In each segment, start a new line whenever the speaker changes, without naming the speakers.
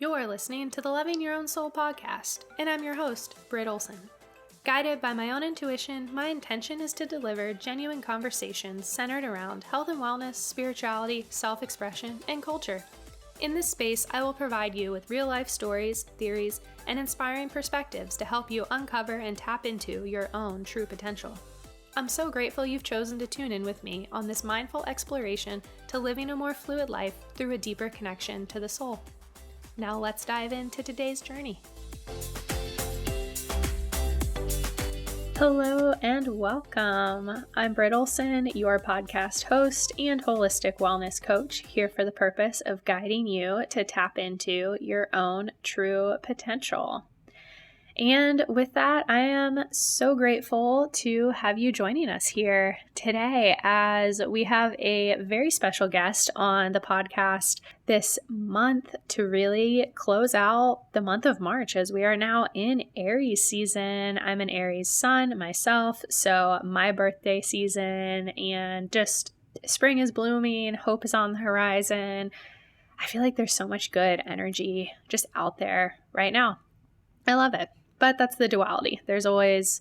You're listening to the Loving Your Own Soul podcast, and I'm your host, Britt Olson. Guided by my own intuition, my intention is to deliver genuine conversations centered around health and wellness, spirituality, self-expression, and culture. In this space, I will provide you with real-life stories, theories, and inspiring perspectives to help you uncover and tap into your own true potential. I'm so grateful you've chosen to tune in with me on this mindful exploration to living a more fluid life through a deeper connection to the soul. Now let's dive into today's journey. Hello and welcome. I'm Britt Olson, your podcast host and holistic wellness coach, here for the purpose of guiding you to tap into your own true potential. And with that, I am so grateful to have you joining us here today as we have a very special guest on the podcast this month to really close out the month of March as we are now in Aries season. I'm an Aries sun myself, so my birthday season and just spring is blooming, hope is on the horizon. I feel like there's so much good energy just out there right now. I love it. But that's the duality. There's always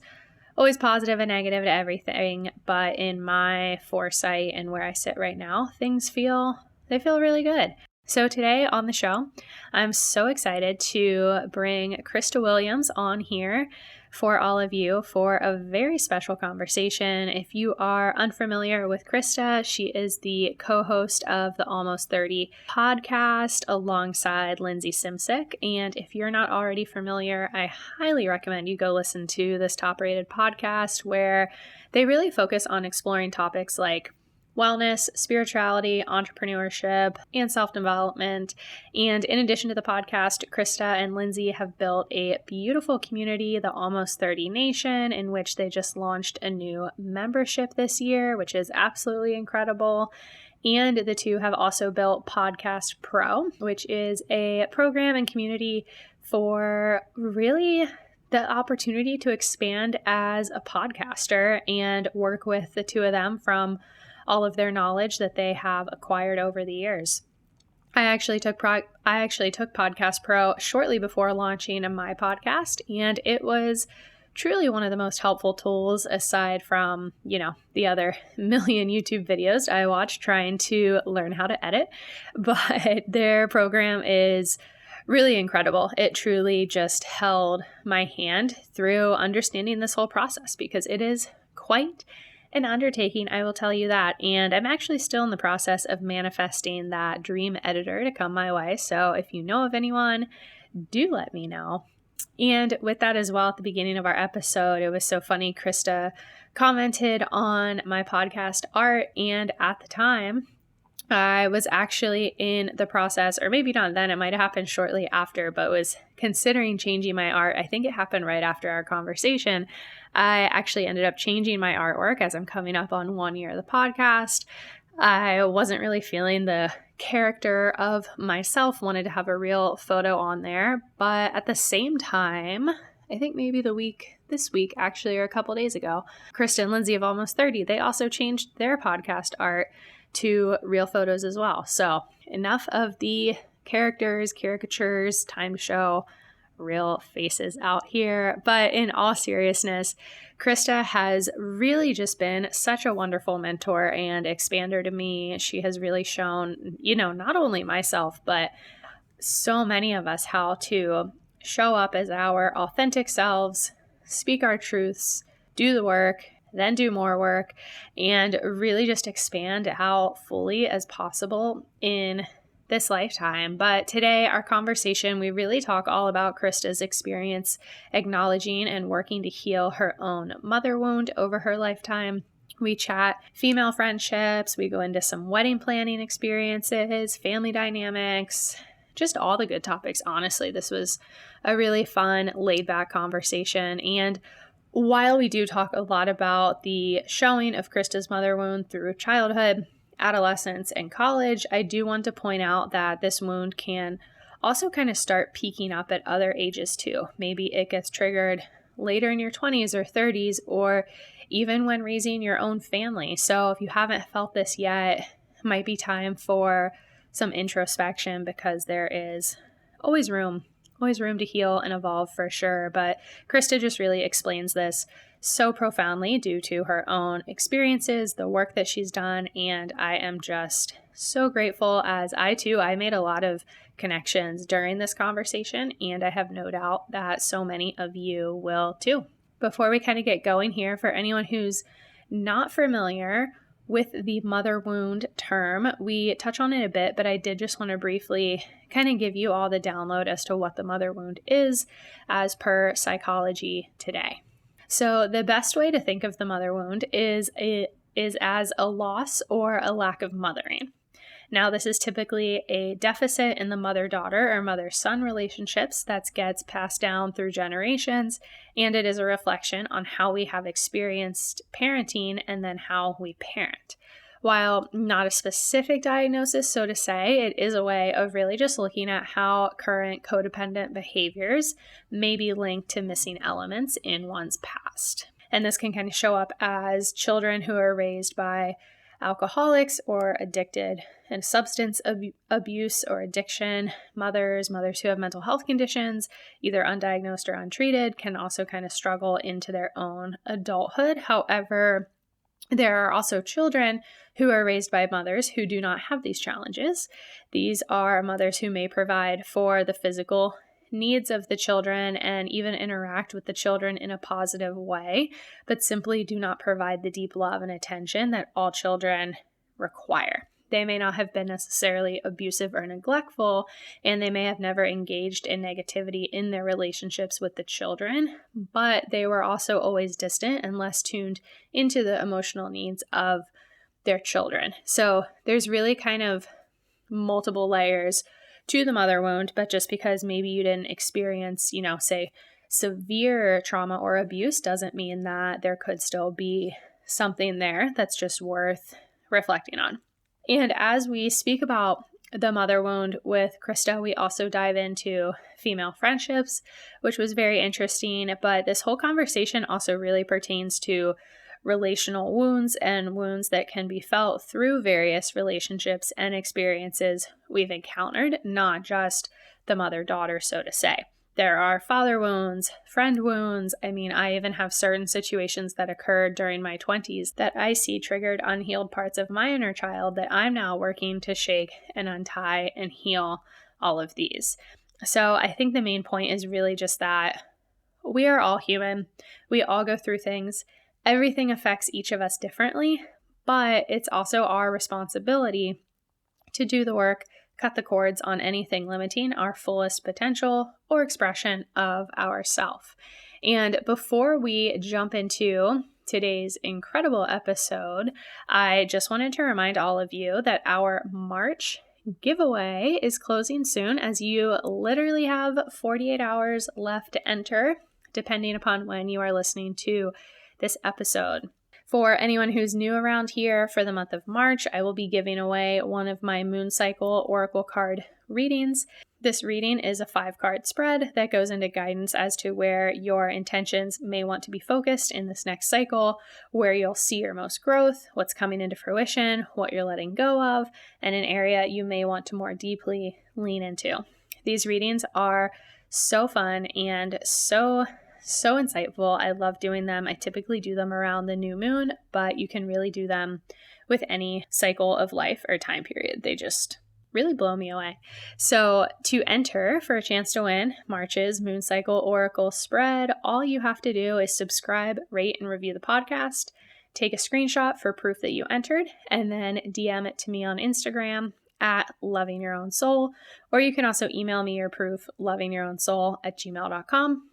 positive and negative to everything. But in my foresight and where I sit right now, they feel really good. So today on the show, I'm so excited to bring Krista Williams on here for all of you for a very special conversation. If you are unfamiliar with Krista, she is the co-host of the Almost 30 podcast alongside Lindsay Simsick. And if you're not already familiar, I highly recommend you go listen to this top-rated podcast where they really focus on exploring topics like wellness, spirituality, entrepreneurship, and self-development. And in addition to the podcast, Krista and Lindsay have built a beautiful community, the Almost 30 Nation, in which they just launched a new membership this year, which is absolutely incredible. And the two have also built Podcast Pro, which is a program and community for really the opportunity to expand as a podcaster and work with the two of them from all of their knowledge that they have acquired over the years. I actually took Podcast Pro shortly before launching my podcast, and it was truly one of the most helpful tools aside from, the other million YouTube videos I watched trying to learn how to edit. But their program is really incredible. It truly just held my hand through understanding this whole process because it is quite an undertaking, I will tell you that. And I'm actually still in the process of manifesting that dream editor to come my way. So if you know of anyone, do let me know. And with that as well, at the beginning of our episode, it was so funny. Krista commented on my podcast art. And at the time, I was actually in the process, or maybe not then, it might have happened shortly after, but was considering changing my art. I think it happened right after our conversation. I actually ended up changing my artwork as I'm coming up on 1 year of the podcast. I wasn't really feeling the character of myself, wanted to have a real photo on there. But at the same time, I think maybe this week actually, or a couple days ago, Krista and Lindsay of Almost 30, they also changed their podcast art to real photos as well. So enough of the characters, caricatures, time to show real faces out here. But in all seriousness, Krista has really just been such a wonderful mentor and expander to me. She has really shown, not only myself, but so many of us how to show up as our authentic selves, speak our truths, do the work, then do more work, and really just expand out fully as possible in this lifetime. But today, our conversation, we really talk all about Krista's experience acknowledging and working to heal her own mother wound over her lifetime. We chat female friendships, we go into some wedding planning experiences, family dynamics, just all the good topics. Honestly, this was a really fun, laid-back conversation. And while we do talk a lot about the showing of Krista's mother wound through childhood, adolescence, and college, I do want to point out that this wound can also kind of start peaking up at other ages too. Maybe it gets triggered later in your 20s or 30s, or even when raising your own family. So if you haven't felt this yet, it might be time for some introspection because there is always room to heal and evolve for sure. But Krista just really explains this so profoundly due to her own experiences, the work that she's done. And I am just so grateful, as I made a lot of connections during this conversation, and I have no doubt that so many of you will too. Before we kind of get going here, for anyone who's not familiar with the mother wound term, we touch on it a bit, but I did just want to briefly kind of give you all the download as to what the mother wound is as per psychology today. So the best way to think of the mother wound is as a loss or a lack of mothering. Now, this is typically a deficit in the mother-daughter or mother-son relationships that gets passed down through generations, and it is a reflection on how we have experienced parenting and then how we parent. While not a specific diagnosis, so to say, it is a way of really just looking at how current codependent behaviors may be linked to missing elements in one's past. And this can kind of show up as children who are raised by alcoholics or addicted in substance abuse or addiction, mothers who have mental health conditions, either undiagnosed or untreated, can also kind of struggle into their own adulthood. However, there are also children who are raised by mothers who do not have these challenges. These are mothers who may provide for the physical needs of the children and even interact with the children in a positive way, but simply do not provide the deep love and attention that all children require. They may not have been necessarily abusive or neglectful, and they may have never engaged in negativity in their relationships with the children, but they were also always distant and less tuned into the emotional needs of their children. So there's really kind of multiple layers to the mother wound, but just because maybe you didn't experience, say severe trauma or abuse doesn't mean that there could still be something there that's just worth reflecting on. And as we speak about the mother wound with Krista, we also dive into female friendships, which was very interesting. But this whole conversation also really pertains to relational wounds and wounds that can be felt through various relationships and experiences we've encountered, not just the mother-daughter, so to say. There are father wounds, friend wounds. I even have certain situations that occurred during my 20s that I see triggered unhealed parts of my inner child that I'm now working to shake and untie and heal all of these. So I think the main point is really just that we are all human. We all go through things. Everything affects each of us differently, but it's also our responsibility to do the work, cut the cords on anything limiting our fullest potential or expression of ourself. And before we jump into today's incredible episode, I just wanted to remind all of you that our March giveaway is closing soon, as you literally have 48 hours left to enter, depending upon when you are listening to this episode. For anyone who's new around here, for the month of March, I will be giving away one of my moon cycle oracle card readings. This reading is a 5-card spread that goes into guidance as to where your intentions may want to be focused in this next cycle, where you'll see your most growth, what's coming into fruition, what you're letting go of, and an area you may want to more deeply lean into. These readings are so fun and so insightful. I love doing them. I typically do them around the new moon, but you can really do them with any cycle of life or time period. They just really blow me away. So to enter for a chance to win March's Moon Cycle Oracle spread, all you have to do is subscribe, rate, and review the podcast, take a screenshot for proof that you entered, and then DM it to me on Instagram at lovingyourownsoul, or you can also email me your proof, lovingyourownsoul@gmail.com.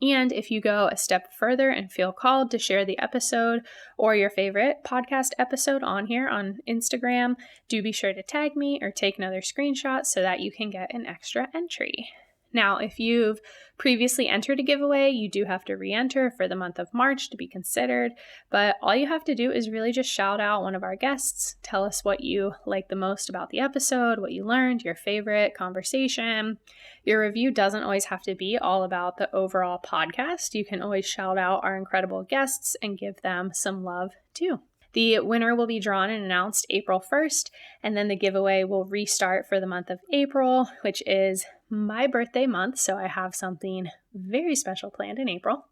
And if you go a step further and feel called to share the episode or your favorite podcast episode on here on Instagram, do be sure to tag me or take another screenshot so that you can get an extra entry. Now, if you've previously entered a giveaway, you do have to re-enter for the month of March to be considered, but all you have to do is really just shout out one of our guests, tell us what you like the most about the episode, what you learned, your favorite conversation. Your review doesn't always have to be all about the overall podcast. You can always shout out our incredible guests and give them some love too. The winner will be drawn and announced April 1st, and then the giveaway will restart for the month of April, which is my birthday month, so I have something very special planned in April.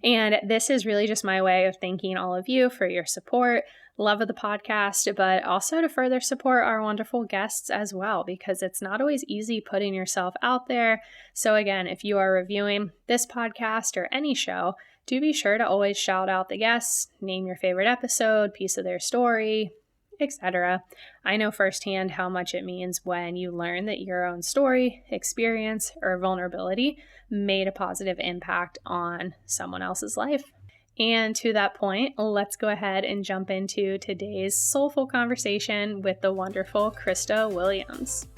And this is really just my way of thanking all of you for your support, love of the podcast, but also to further support our wonderful guests as well, because it's not always easy putting yourself out there. So again, if you are reviewing this podcast or any show, do be sure to always shout out the guests, name your favorite episode, piece of their story, etc. I know firsthand how much it means when you learn that your own story, experience, or vulnerability made a positive impact on someone else's life. And to that point, let's go ahead and jump into today's soulful conversation with the wonderful Krista Williams.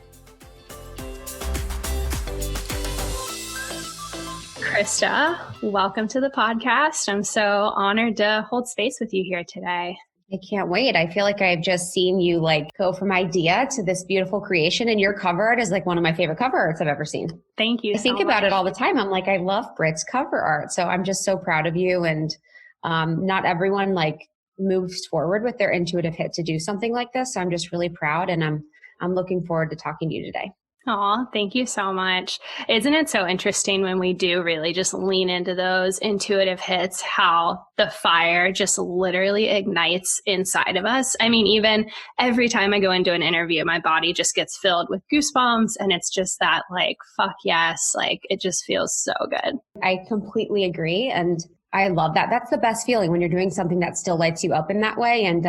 Krista, welcome to the podcast. I'm so honored to hold space with you here today.
I can't wait. I feel like I've just seen you go from idea to this beautiful creation, and your cover art is one of my favorite cover arts I've ever seen.
Thank you.
I think about it all the time. I'm I love Britt's cover art. So I'm just so proud of you. And not everyone moves forward with their intuitive hit to do something like this. So I'm just really proud, and I'm looking forward to talking to you today.
Oh, thank you so much. Isn't it so interesting when we do really just lean into those intuitive hits, how the fire just literally ignites inside of us? I mean, even every time I go into an interview, my body just gets filled with goosebumps, and it's just that fuck yes, it just feels so good.
I completely agree. And I love that. That's the best feeling when you're doing something that still lights you up in that way. And,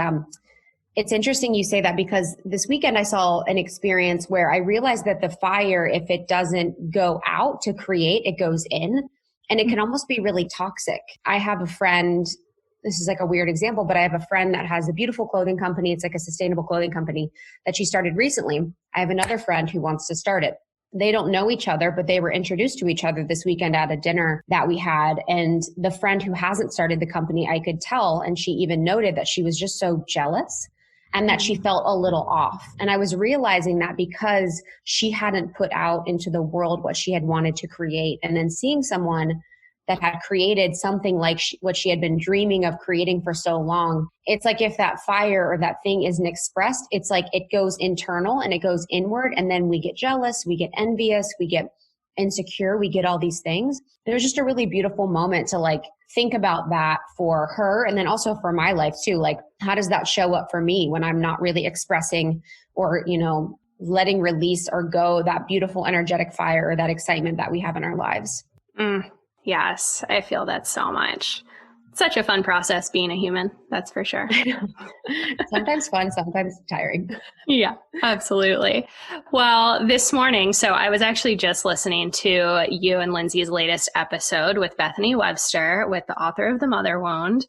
it's interesting you say that, because this weekend I saw an experience where I realized that the fire, if it doesn't go out to create, it goes in, and it can almost be really toxic. I have a friend, this is a weird example, but I have a friend that has a beautiful clothing company. It's a sustainable clothing company that she started recently. I have another friend who wants to start it. They don't know each other, but they were introduced to each other this weekend at a dinner that we had. And the friend who hasn't started the company, I could tell, and she even noted that she was just so jealous and that she felt a little off. And I was realizing that because she hadn't put out into the world what she had wanted to create. And then seeing someone that had created something what she had been dreaming of creating for so long, it's if that fire or that thing isn't expressed, it's it goes internal and it goes inward. And then we get jealous, we get envious, we get insecure, we get all these things. It was just a really beautiful moment to think about that for her. And then also for my life too, how does that show up for me when I'm not really expressing or, letting release or go that beautiful energetic fire or that excitement that we have in our lives.
Yes, I feel that so much. Such a fun process being a human, that's for sure.
Sometimes fun, sometimes tiring.
Yeah, absolutely. Well, this morning, so I was actually just listening to you and Lindsay's latest episode with Bethany Webster, with the author of The Mother Wound.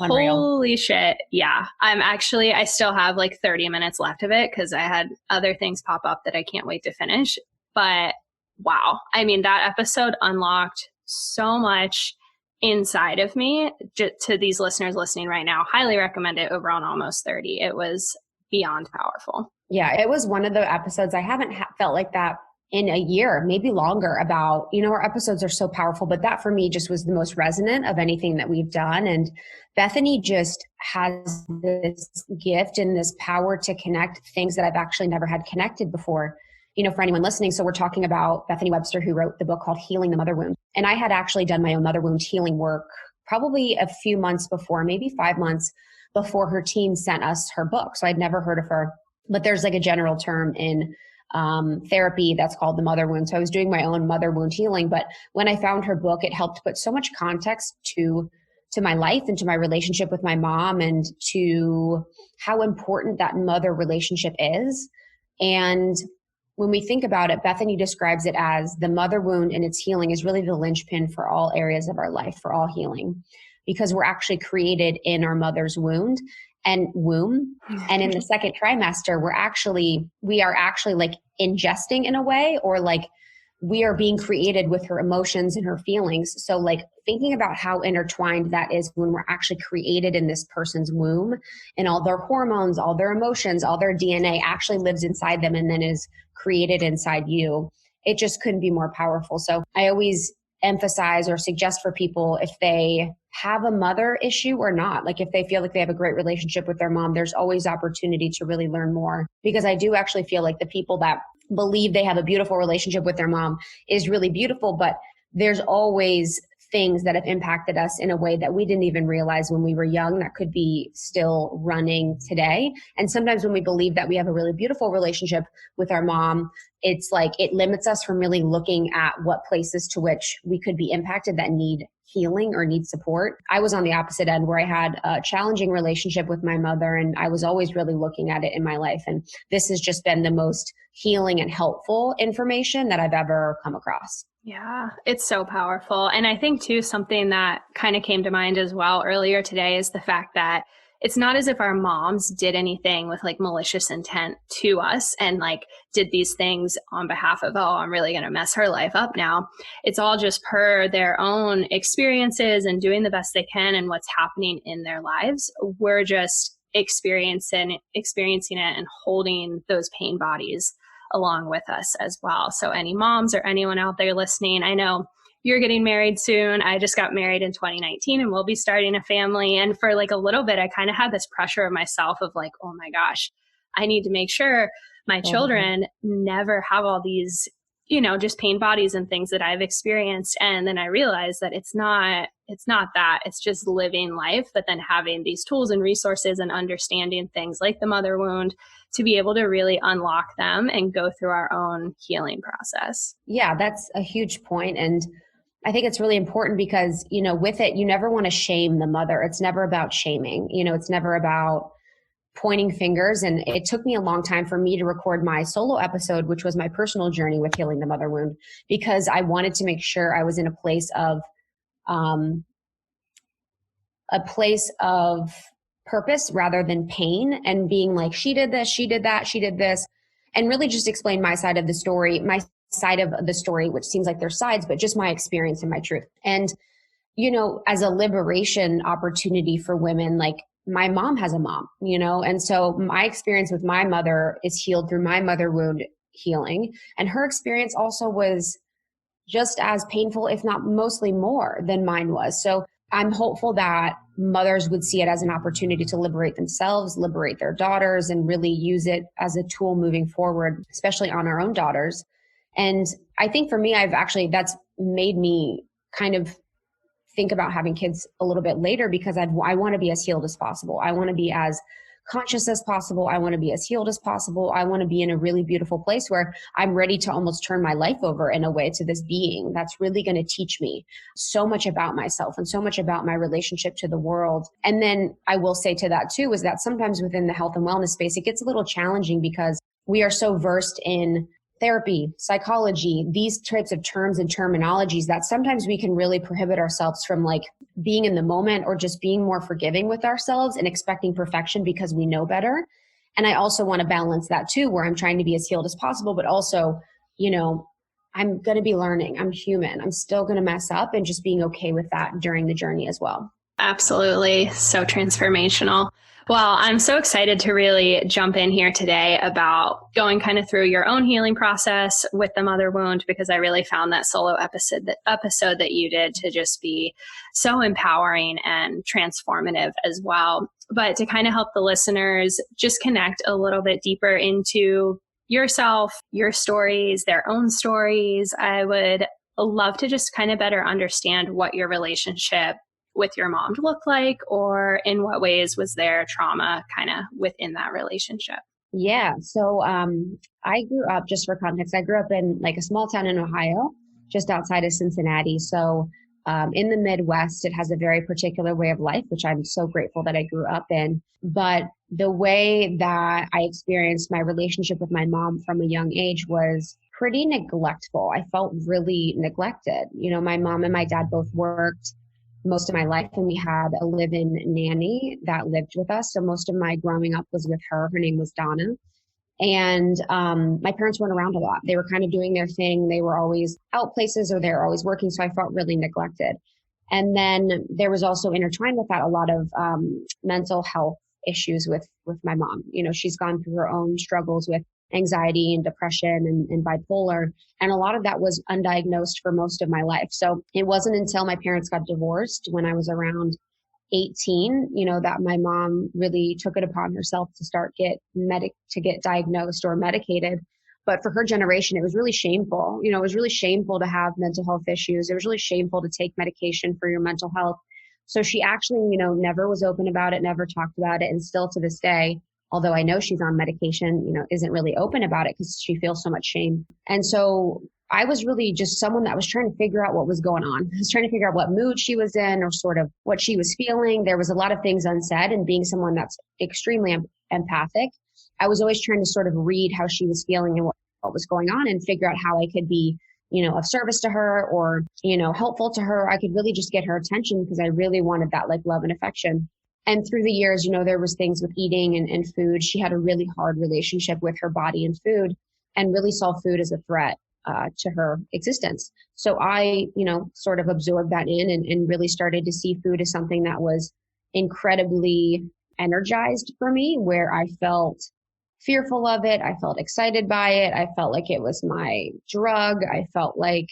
Unreal.
Holy shit. Yeah. I still have 30 minutes left of it because I had other things pop up that I can't wait to finish. But wow. I mean, that episode unlocked so much inside of me. To these listeners listening right now, highly recommend it over on Almost 30. It was beyond powerful.
Yeah, it was one of the episodes I haven't felt like that in a year, maybe longer, about, our episodes are so powerful, but that for me just was the most resonant of anything that we've done. And Bethany just has this gift and this power to connect things that I've actually never had connected before. For anyone listening, so we're talking about Bethany Webster, who wrote the book called Healing the Mother Wound. And I had actually done my own mother wound healing work probably a few months before, maybe 5 months before her team sent us her book. So I'd never heard of her, but there's a general term in therapy that's called the mother wound. So I was doing my own mother wound healing, but when I found her book, it helped put so much context to my life and to my relationship with my mom, and to how important that mother relationship is. And when we think about it, Bethany describes it as the mother wound and its healing is really the linchpin for all areas of our life, for all healing, because we're actually created in our mother's wound and womb. And in the second trimester, we are actually ingesting in a way, or we are being created with her emotions and her feelings. So thinking about how intertwined that is when we're actually created in this person's womb, and all their hormones, all their emotions, all their DNA actually lives inside them and then is created inside you. It just couldn't be more powerful. So I always emphasize or suggest for people, if they have a mother issue or not, if they feel like they have a great relationship with their mom, there's always opportunity to really learn more. Because I do actually feel like the people that believe they have a beautiful relationship with their mom is really beautiful, but there's always things that have impacted us in a way that we didn't even realize when we were young that could be still running today. And sometimes when we believe that we have a really beautiful relationship with our mom, it's like it limits us from really looking at what places to which we could be impacted that need healing or need support. I was on the opposite end where I had a challenging relationship with my mother, and I was always really looking at it in my life. And this has just been the most healing and helpful information that I've ever come across.
Yeah, it's so powerful. And I think too, something that kind of came to mind as well earlier today is the fact that it's not as if our moms did anything with like malicious intent to us and like did these things on behalf of, oh, I'm really going to mess her life up now. It's all just per their own experiences and doing the best they can and what's happening in their lives. We're just experiencing it and holding those pain bodies along with us as well. So any moms or anyone out there listening, I know you're getting married soon. I just got married in 2019 and we'll be starting a family. And for like a little bit, I kind of had this pressure of myself of like, oh my gosh, I need to make sure my children never have all these, just pain bodies and things that I've experienced. And then I realized that it's not that. It's just living life, but then having these tools and resources and understanding things like the mother wound to be able to really unlock them and go through our own healing process.
Yeah, that's a huge point. And I think it's really important because, with it, you never want to shame the mother. It's never about shaming. It's never about pointing fingers. And it took me a long time for me to record my solo episode, which was my personal journey with healing the mother wound, because I wanted to make sure I was in a place of purpose rather than pain and being like, she did this, she did that, she did this, and really just explain my side of the story, which seems like there's sides, but just my experience and my truth. And, as a liberation opportunity for women, like my mom has a mom, and so my experience with my mother is healed through my mother wound healing. And her experience also was just as painful, if not mostly more than mine was. So I'm hopeful that mothers would see it as an opportunity to liberate themselves, liberate their daughters, and really use it as a tool moving forward, especially on our own daughters. And I think for me, that's made me kind of think about having kids a little bit later because I want to be as healed as possible. I want to be as conscious as possible. I want to be as healed as possible. I want to be in a really beautiful place where I'm ready to almost turn my life over in a way to this being that's really going to teach me so much about myself and so much about my relationship to the world. And then I will say to that too, is that sometimes within the health and wellness space, it gets a little challenging because we are so versed in therapy, psychology, these types of terms and terminologies that sometimes we can really prohibit ourselves from like being in the moment or just being more forgiving with ourselves and expecting perfection because we know better. And I also want to balance that too, where I'm trying to be as healed as possible, but also, I'm going to be learning. I'm human. I'm still going to mess up and just being okay with that during the journey as well.
Absolutely. So transformational. Well, I'm so excited to really jump in here today about going kind of through your own healing process with the mother wound, because I really found that solo episode that you did to just be so empowering and transformative as well. But to kind of help the listeners just connect a little bit deeper into yourself, your stories, their own stories, I would love to just kind of better understand what your relationship with your mom look like, or in what ways was there trauma kind of within that relationship?
Yeah. So I grew up, just for context, I grew up in like a small town in Ohio, just outside of Cincinnati. So in the Midwest, it has a very particular way of life, which I'm so grateful that I grew up in. But the way that I experienced my relationship with my mom from a young age was pretty neglectful. I felt really neglected. My mom and my dad both worked most of my life, and we had a live-in nanny that lived with us. So most of my growing up was with her. Her name was Donna. And my parents weren't around a lot. They were kind of doing their thing. They were always out places or they were always working. So I felt really neglected. And then there was also intertwined with that a lot of mental health issues with my mom. She's gone through her own struggles with anxiety and depression and bipolar. And a lot of that was undiagnosed for most of my life. So it wasn't until my parents got divorced when I was around 18, that my mom really took it upon herself to start get diagnosed or medicated. But for her generation, it was really shameful. It was really shameful to have mental health issues. It was really shameful to take medication for your mental health. So she actually, never was open about it, never talked about it. And still to this day, although I know she's on medication, isn't really open about it because she feels so much shame. And so I was really just someone that was trying to figure out what was going on. I was trying to figure out what mood she was in or sort of what she was feeling. There was a lot of things unsaid, and being someone that's extremely empathic, I was always trying to sort of read how she was feeling and what was going on and figure out how I could be, of service to her or, helpful to her. I could really just get her attention because I really wanted that like love and affection. And through the years, there was things with eating and food. She had a really hard relationship with her body and food and really saw food as a threat to her existence. So I, sort of absorbed that in and really started to see food as something that was incredibly energized for me, where I felt fearful of it. I felt excited by it. I felt like it was my drug. I felt like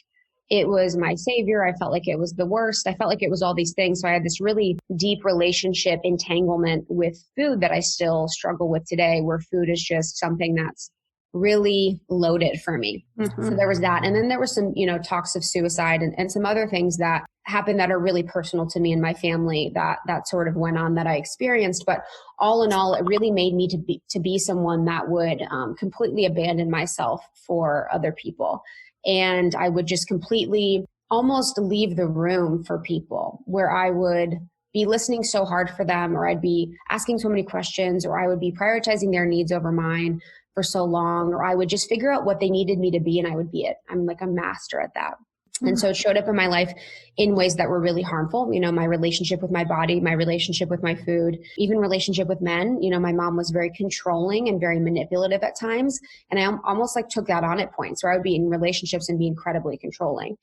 it was my savior. I felt like it was the worst. I felt like it was all these things. So I had this really deep relationship entanglement with food that I still struggle with today, where food is just something that's really loaded for me. So there was that. And then there was some, talks of suicide and some other things that happened that are really personal to me and my family that sort of went on that I experienced. But all in all, it really made me to be someone that would completely abandon myself for other people. And I would just completely almost leave the room for people, where I would be listening so hard for them, or I'd be asking so many questions, or I would be prioritizing their needs over mine for so long, or I would just figure out what they needed me to be and I would be it. I'm like a master at that. And so it showed up in my life in ways that were really harmful. My relationship with my body, my relationship with my food, even relationship with men. My mom was very controlling and very manipulative at times. And I almost like took that on at points where I would be in relationships and be incredibly controlling.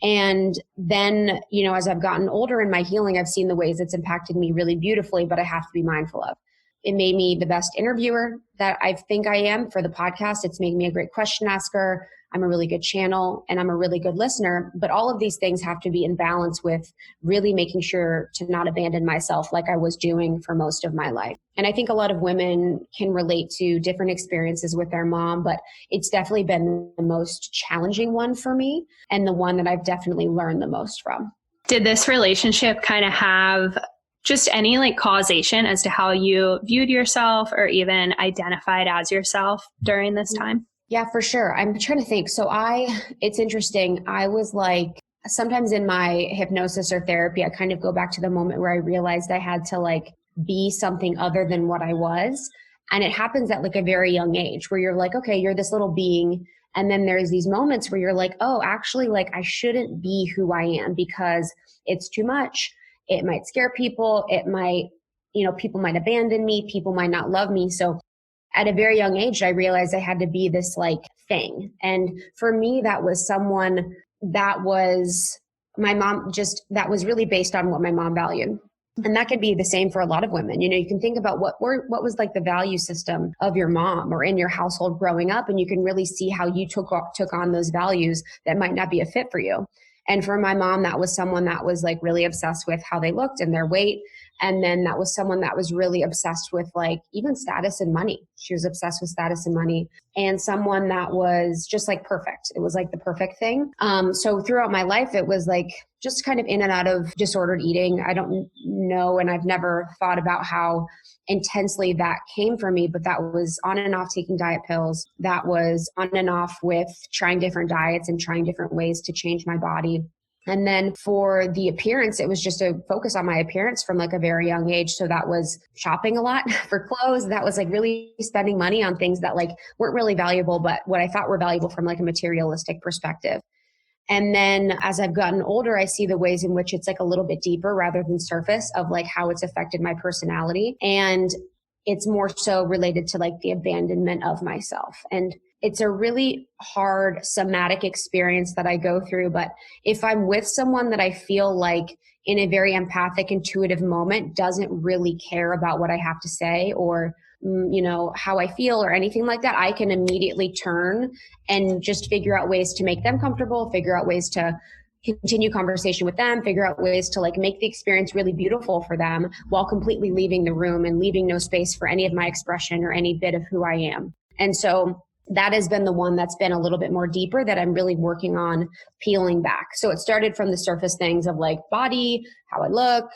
And then, as I've gotten older in my healing, I've seen the ways it's impacted me really beautifully, but I have to be mindful of. It made me the best interviewer that I think I am for the podcast. It's made me a great question asker. I'm a really good channel and I'm a really good listener. But all of these things have to be in balance with really making sure to not abandon myself like I was doing for most of my life. And I think a lot of women can relate to different experiences with their mom, but it's definitely been the most challenging one for me and the one that I've definitely learned the most from.
Did this relationship kind of have just any like causation as to how you viewed yourself or even identified as yourself during this time?
Yeah, for sure. I'm trying to think. So it's interesting. I was like, sometimes in my hypnosis or therapy, I kind of go back to the moment where I realized I had to like be something other than what I was. And it happens at like a very young age where you're like, okay, you're this little being. And then there's these moments where you're like, oh, actually, like I shouldn't be who I am because it's too much. It might scare people. It might, people might abandon me. People might not love me. So at a very young age, I realized I had to be this like thing. And for me, that was someone that was my mom, that was really based on what my mom valued. And that could be the same for a lot of women. You can think about what was like the value system of your mom or in your household growing up. And you can really see how you took on those values that might not be a fit for you. And for my mom, that was someone that was like really obsessed with how they looked and their weight. And then that was someone that was really obsessed with like even status and money. She was obsessed with status and money, and someone that was just like perfect. It was like the perfect thing. So throughout my life, it was like just kind of in and out of disordered eating. I don't know. And I've never thought about how intensely that came for me, but that was on and off taking diet pills. That was on and off with trying different diets and trying different ways to change my body. And then for the appearance, it was just a focus on my appearance from like a very young age. So that was shopping a lot for clothes. That was like really spending money on things that like weren't really valuable, but what I thought were valuable from like a materialistic perspective. And then as I've gotten older, I see the ways in which it's like a little bit deeper rather than surface of like how it's affected my personality. And it's more so related to like the abandonment of myself. And it's a really hard somatic experience that I go through. But if I'm with someone that I feel like in a very empathic, intuitive moment doesn't really care about what I have to say or, how I feel or anything like that, I can immediately turn and just figure out ways to make them comfortable, figure out ways to continue conversation with them, figure out ways to like make the experience really beautiful for them while completely leaving the room and leaving no space for any of my expression or any bit of who I am. And so that has been the one that's been a little bit more deeper that I'm really working on peeling back. So it started from the surface things of like body, how I look,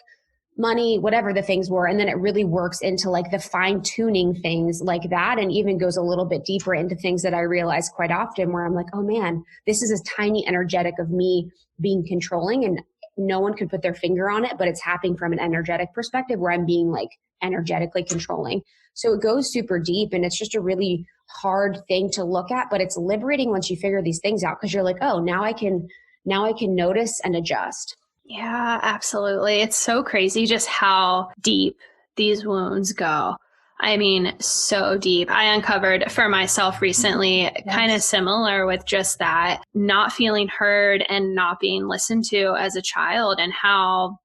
money, whatever the things were. And then it really works into like the fine tuning things like that. And even goes a little bit deeper into things that I realize quite often where I'm like, oh man, this is a tiny energetic of me being controlling, and no one could put their finger on it, but it's happening from an energetic perspective where I'm being like energetically controlling. So it goes super deep, and it's just a really hard thing to look at, but it's liberating once you figure these things out, because you're like, oh, now I can notice and adjust.
Yeah, absolutely. It's so crazy just how deep these wounds go. I mean, so deep. I uncovered for myself recently, kind of similar with just that, not feeling heard and not being listened to as a child, and how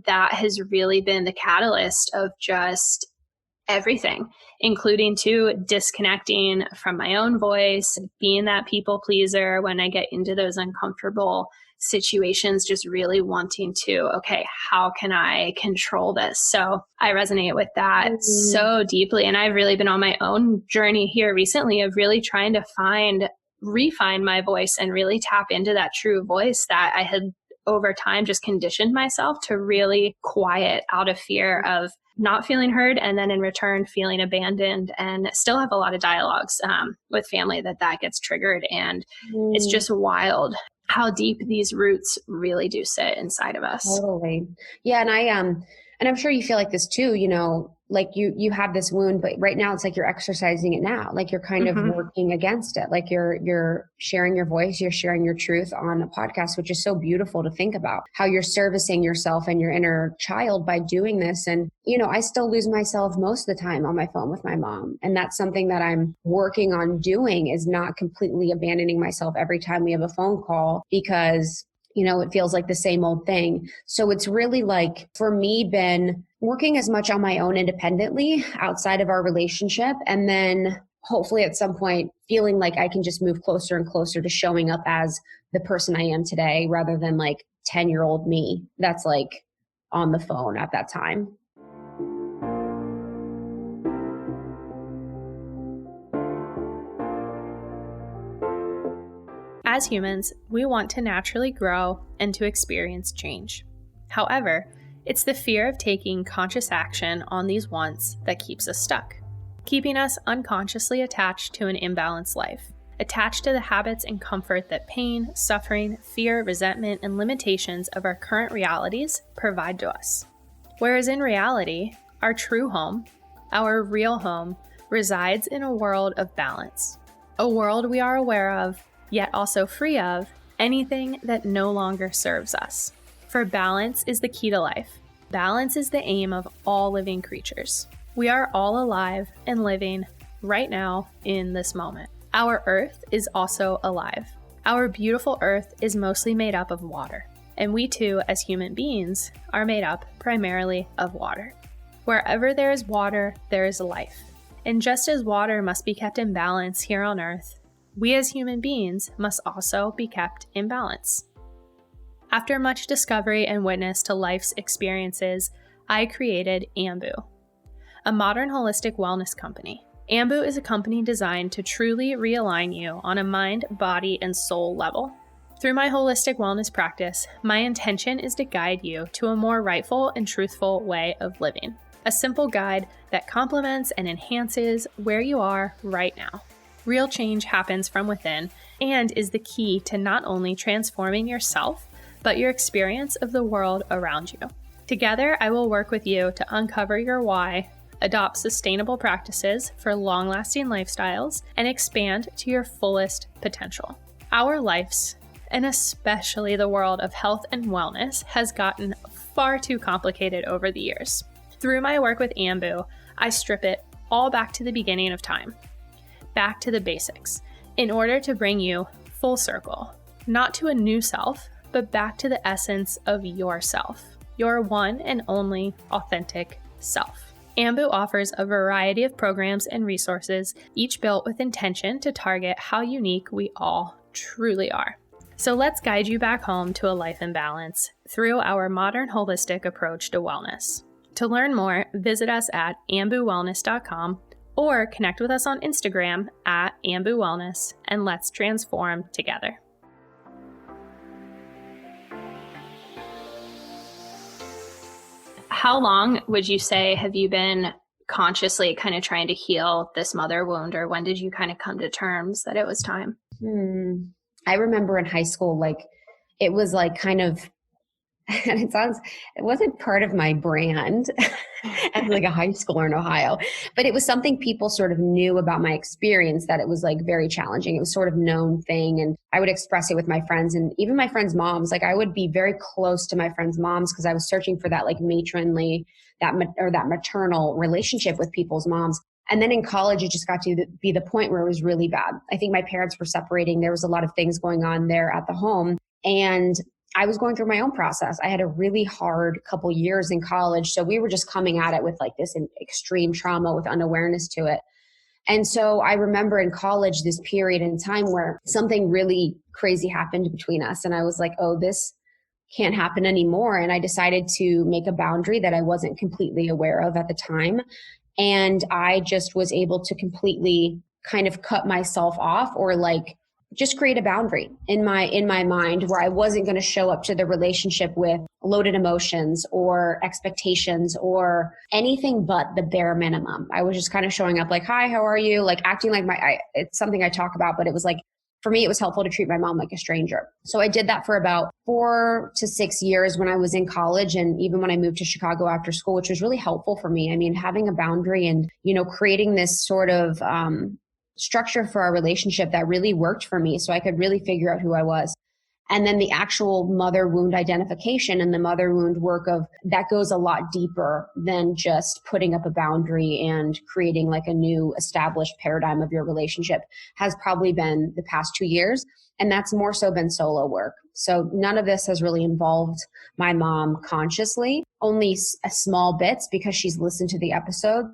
that has really been the catalyst of just everything, including to disconnecting from my own voice, being that people pleaser when I get into those uncomfortable situations, just really wanting to, okay, how can I control this? So I resonate with that so deeply. And I've really been on my own journey here recently of really trying to refine my voice and really tap into that true voice that I had over time just conditioned myself to really quiet out of fear of not feeling heard, and then in return feeling abandoned, and still have a lot of dialogues with family that gets triggered. And it's just wild how deep these roots really do sit inside of us.
Totally. Yeah. And I'm sure you feel like this too, like you have this wound, but right now it's like you're exercising it now. Like you're kind of working against it. Like you're sharing your voice, you're sharing your truth on a podcast, which is so beautiful to think about how you're servicing yourself and your inner child by doing this. And, I still lose myself most of the time on my phone with my mom. And that's something that I'm working on doing, is not completely abandoning myself every time we have a phone call, because it feels like the same old thing. So it's really like, for me, been working as much on my own independently outside of our relationship. And then hopefully at some point feeling like I can just move closer and closer to showing up as the person I am today, rather than like 10-year-old me that's like on the phone at that time.
As humans, we want to naturally grow and to experience change. However, it's the fear of taking conscious action on these wants that keeps us stuck, keeping us unconsciously attached to an imbalanced life, attached to the habits and comfort that pain, suffering, fear, resentment, and limitations of our current realities provide to us. Whereas in reality, our true home, our real home, resides in a world of balance, a world we are aware of, yet also free of anything that no longer serves us. For balance is the key to life. Balance is the aim of all living creatures. We are all alive and living right now in this moment. Our earth is also alive. Our beautiful earth is mostly made up of water, and we too, as human beings, are made up primarily of water. Wherever there is water, there is life. And just as water must be kept in balance here on earth, we as human beings must also be kept in balance. After much discovery and witness to life's experiences, I created Ambu, a modern holistic wellness company. Ambu is a company designed to truly realign you on a mind, body, and soul level. Through my holistic wellness practice, my intention is to guide you to a more rightful and truthful way of living. A simple guide that complements and enhances where you are right now. Real change happens from within and is the key to not only transforming yourself, but your experience of the world around you. Together, I will work with you to uncover your why, adopt sustainable practices for long-lasting lifestyles, and expand to your fullest potential. Our lives, and especially the world of health and wellness, has gotten far too complicated over the years. Through my work with Ambu, I strip it all back to the beginning of time. Back to the basics, in order to bring you full circle, not to a new self, but back to the essence of yourself, your one and only authentic self. Ambu offers a variety of programs and resources, each built with intention to target how unique we all truly are. So let's guide you back home to a life in balance through our modern holistic approach to wellness. To learn more, visit us at ambuwellness.com or connect with us on Instagram at Ambu Wellness, and let's transform together. How long would you say have you been consciously kind of trying to heal this mother wound, or when did you kind of come to terms that it was time?
I remember in high school, like it was like kind of, and it wasn't part of my brand as like a high schooler in Ohio, but it was something people sort of knew about my experience, that it was like very challenging. It was sort of known thing. And I would express it with my friends and even my friends' moms. Like I would be very close to my friends' moms because I was searching for that like matronly, that maternal relationship with people's moms. And then in college, it just got to be the point where it was really bad. I think my parents were separating. There was a lot of things going on there at the home. And I was going through my own process. I had a really hard couple years in college. So we were just coming at it with like this extreme trauma with unawareness to it. And so I remember in college, this period in time where something really crazy happened between us. And I was like, oh, this can't happen anymore. And I decided to make a boundary that I wasn't completely aware of at the time. And I just was able to completely kind of cut myself off, or like just create a boundary in my mind where I wasn't going to show up to the relationship with loaded emotions or expectations or anything but the bare minimum. I was just kind of showing up like, hi, how are you? Like acting like it's something I talk about, but it was like, for me, it was helpful to treat my mom like a stranger. So I did that for about 4 to 6 years when I was in college, and even when I moved to Chicago after school, which was really helpful for me. I mean, having a boundary and, creating this sort of structure for our relationship that really worked for me, so I could really figure out who I was. And then the actual mother wound identification and the mother wound work of that goes a lot deeper than just putting up a boundary and creating like a new established paradigm of your relationship, has probably been the past 2 years. And that's more so been solo work. So none of this has really involved my mom consciously, only a small bits because she's listened to the episodes.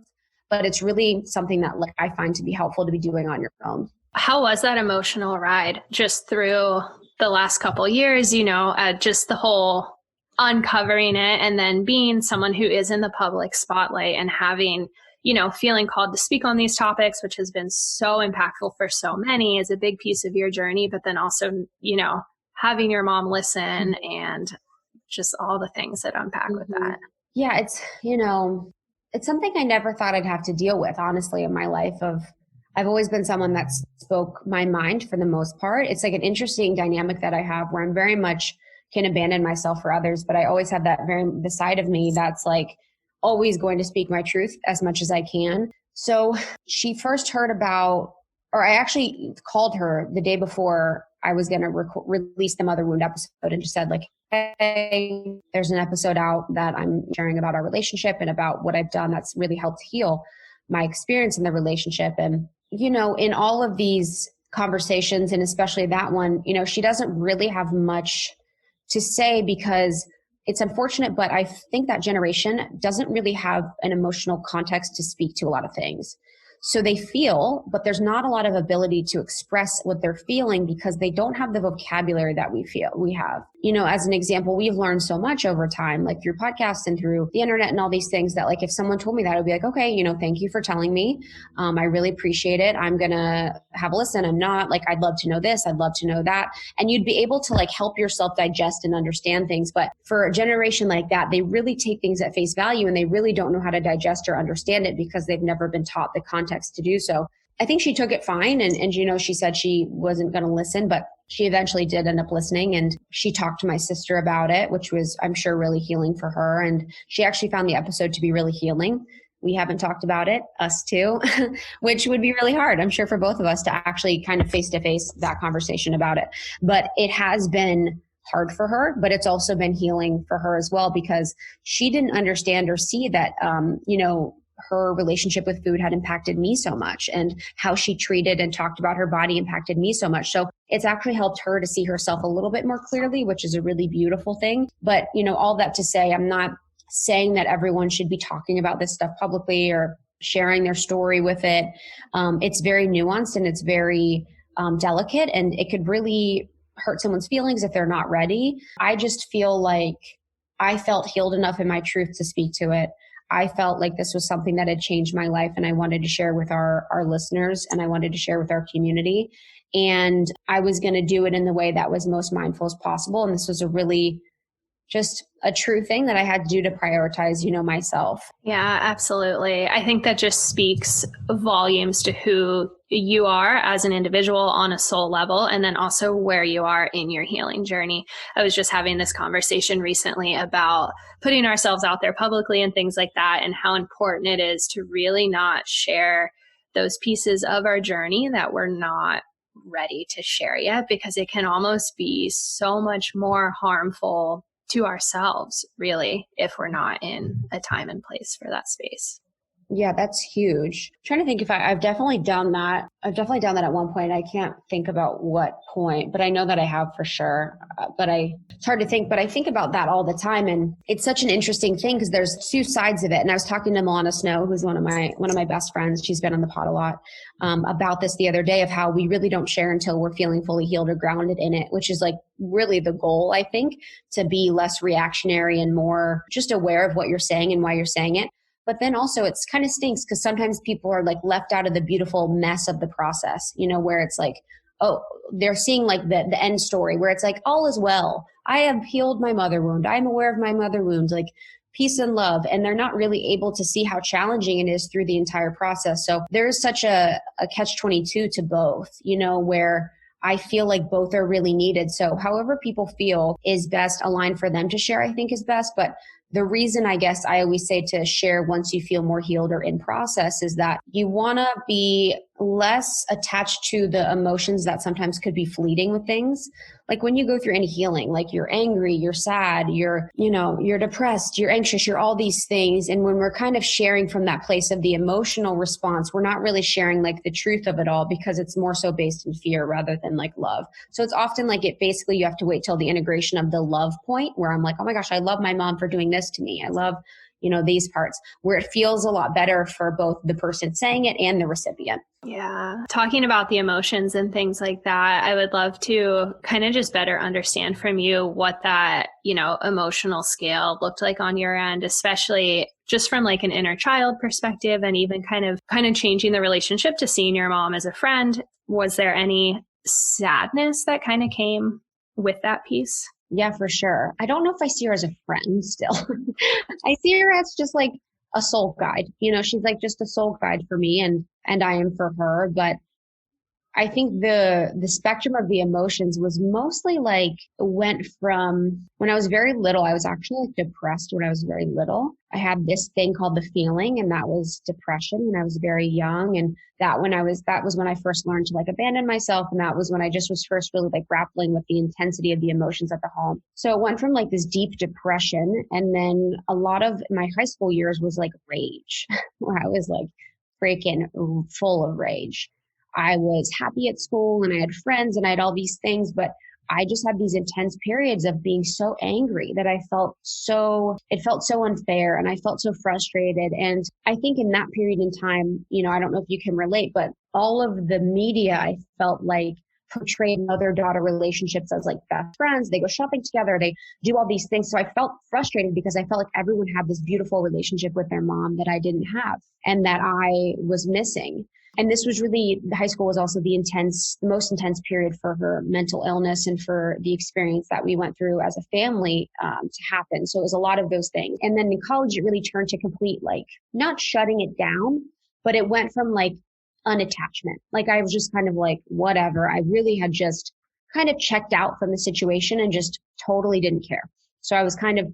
But it's really something that like I find to be helpful to be doing on your own.
How was that emotional ride just through the last couple of years, just the whole uncovering it and then being someone who is in the public spotlight and having, feeling called to speak on these topics, which has been so impactful for so many, is a big piece of your journey, but then also, having your mom listen and just all the things that unpack with that.
Yeah, it's something I never thought I'd have to deal with, honestly, in my life. I've always been someone that spoke my mind for the most part. It's like an interesting dynamic that I have where I'm very much can abandon myself for others, but I always have the side of me that's like always going to speak my truth as much as I can. So she first heard about, or I actually called her the day before I was going to release the mother wound episode and just said like, hey, there's an episode out that I'm sharing about our relationship and about what I've done that's really helped heal my experience in the relationship. And, in all of these conversations, and especially that one, she doesn't really have much to say because it's unfortunate, but I think that generation doesn't really have an emotional context to speak to a lot of things. So they feel, but there's not a lot of ability to express what they're feeling because they don't have the vocabulary that we have. As an example, we've learned so much over time, like through podcasts and through the internet and all these things, that like if someone told me that, I'd be like, okay, thank you for telling me. I really appreciate it. I'm going to have a listen. I'm not like, I'd love to know this. I'd love to know that. And you'd be able to like help yourself digest and understand things. But for a generation like that, they really take things at face value and they really don't know how to digest or understand it because they've never been taught the context to do so. I think she took it fine. And she said she wasn't going to listen, but she eventually did end up listening, and she talked to my sister about it, which was, I'm sure, really healing for her. And she actually found the episode to be really healing. We haven't talked about it, us too, which would be really hard, I'm sure, for both of us to actually kind of face-to-face that conversation about it. But it has been hard for her, but it's also been healing for her as well, because she didn't understand or see that, her relationship with food had impacted me so much, and how she treated and talked about her body impacted me so much. So it's actually helped her to see herself a little bit more clearly, which is a really beautiful thing. But, all that to say, I'm not saying that everyone should be talking about this stuff publicly or sharing their story with it. It's very nuanced and it's very delicate, and it could really hurt someone's feelings if they're not ready. I just feel like I felt healed enough in my truth to speak to it. I felt like this was something that had changed my life and I wanted to share with our listeners and I wanted to share with our community. And I was going to do it in the way that was most mindful as possible. And this was a really just a true thing that I had to do to prioritize, myself.
Yeah, absolutely. I think that just speaks volumes to who you are as an individual on a soul level, and then also where you are in your healing journey. I was just having this conversation recently about putting ourselves out there publicly and things like that, and how important it is to really not share those pieces of our journey that we're not ready to share yet, because it can almost be so much more harmful to ourselves, really, if we're not in a time and place for that space.
Yeah, that's huge. I'm trying to think if I've definitely done that. I've definitely done that at one point. I can't think about what point, but I know that I have for sure. It's hard to think, but I think about that all the time. And it's such an interesting thing because there's two sides of it. And I was talking to Milana Snow, who's one of my best friends. She's been on the pod a lot, about this the other day, of how we really don't share until we're feeling fully healed or grounded in it, which is like really the goal, I think, to be less reactionary and more just aware of what you're saying and why you're saying it. But then also it's kind of stinks because sometimes people are like left out of the beautiful mess of the process, where it's like, oh, they're seeing like the end story where it's like, all is well. I have healed my mother wound. I'm aware of my mother wound, like peace and love. And they're not really able to see how challenging it is through the entire process. So there's such a catch-22 to both, where I feel like both are really needed. So however people feel is best aligned for them to share, I think is best. But the reason I guess I always say to share once you feel more healed or in process is that you want to be less attached to the emotions that sometimes could be fleeting with things. Like when you go through any healing, like you're angry, you're sad, you're depressed, you're anxious, you're all these things. And when we're kind of sharing from that place of the emotional response, we're not really sharing like the truth of it all because it's more so based in fear rather than like love. So it's often like basically you have to wait till the integration of the love point where I'm like, oh my gosh, I love my mom for doing this to me. I love, these parts where it feels a lot better for both the person saying it and the recipient.
Yeah. Talking about the emotions and things like that, I would love to kind of just better understand from you what that, emotional scale looked like on your end, especially just from like an inner child perspective and even kind of changing the relationship to seeing your mom as a friend. Was there any sadness that kind of came with that piece?
Yeah, for sure. I don't know if I see her as a friend still. I see her as just like a soul guide. She's like just a soul guide for me and I am for her. But I think the spectrum of the emotions was mostly like went from when I was very little. I was actually like depressed when I was very little. I had this thing called the feeling, and that was depression when I was very young. And that was when I first learned to like abandon myself. And that was when I just was first really like grappling with the intensity of the emotions at the home. So it went from like this deep depression. And then a lot of my high school years was like rage, where I was like freaking full of rage. I was happy at school and I had friends and I had all these things, but I just had these intense periods of being so angry that it felt so unfair and I felt so frustrated. And I think in that period in time, I don't know if you can relate, but all of the media, I felt like portrayed mother-daughter relationships as like best friends. They go shopping together, they do all these things. So I felt frustrated because I felt like everyone had this beautiful relationship with their mom that I didn't have and that I was missing. And this was really, the high school was also the most intense period for her mental illness and for the experience that we went through as a family to happen. So it was a lot of those things. And then in college, it really turned to complete, like, not shutting it down, but it went from like unattachment. Like I was just kind of like, whatever. I really had just kind of checked out from the situation and just totally didn't care. So I was kind of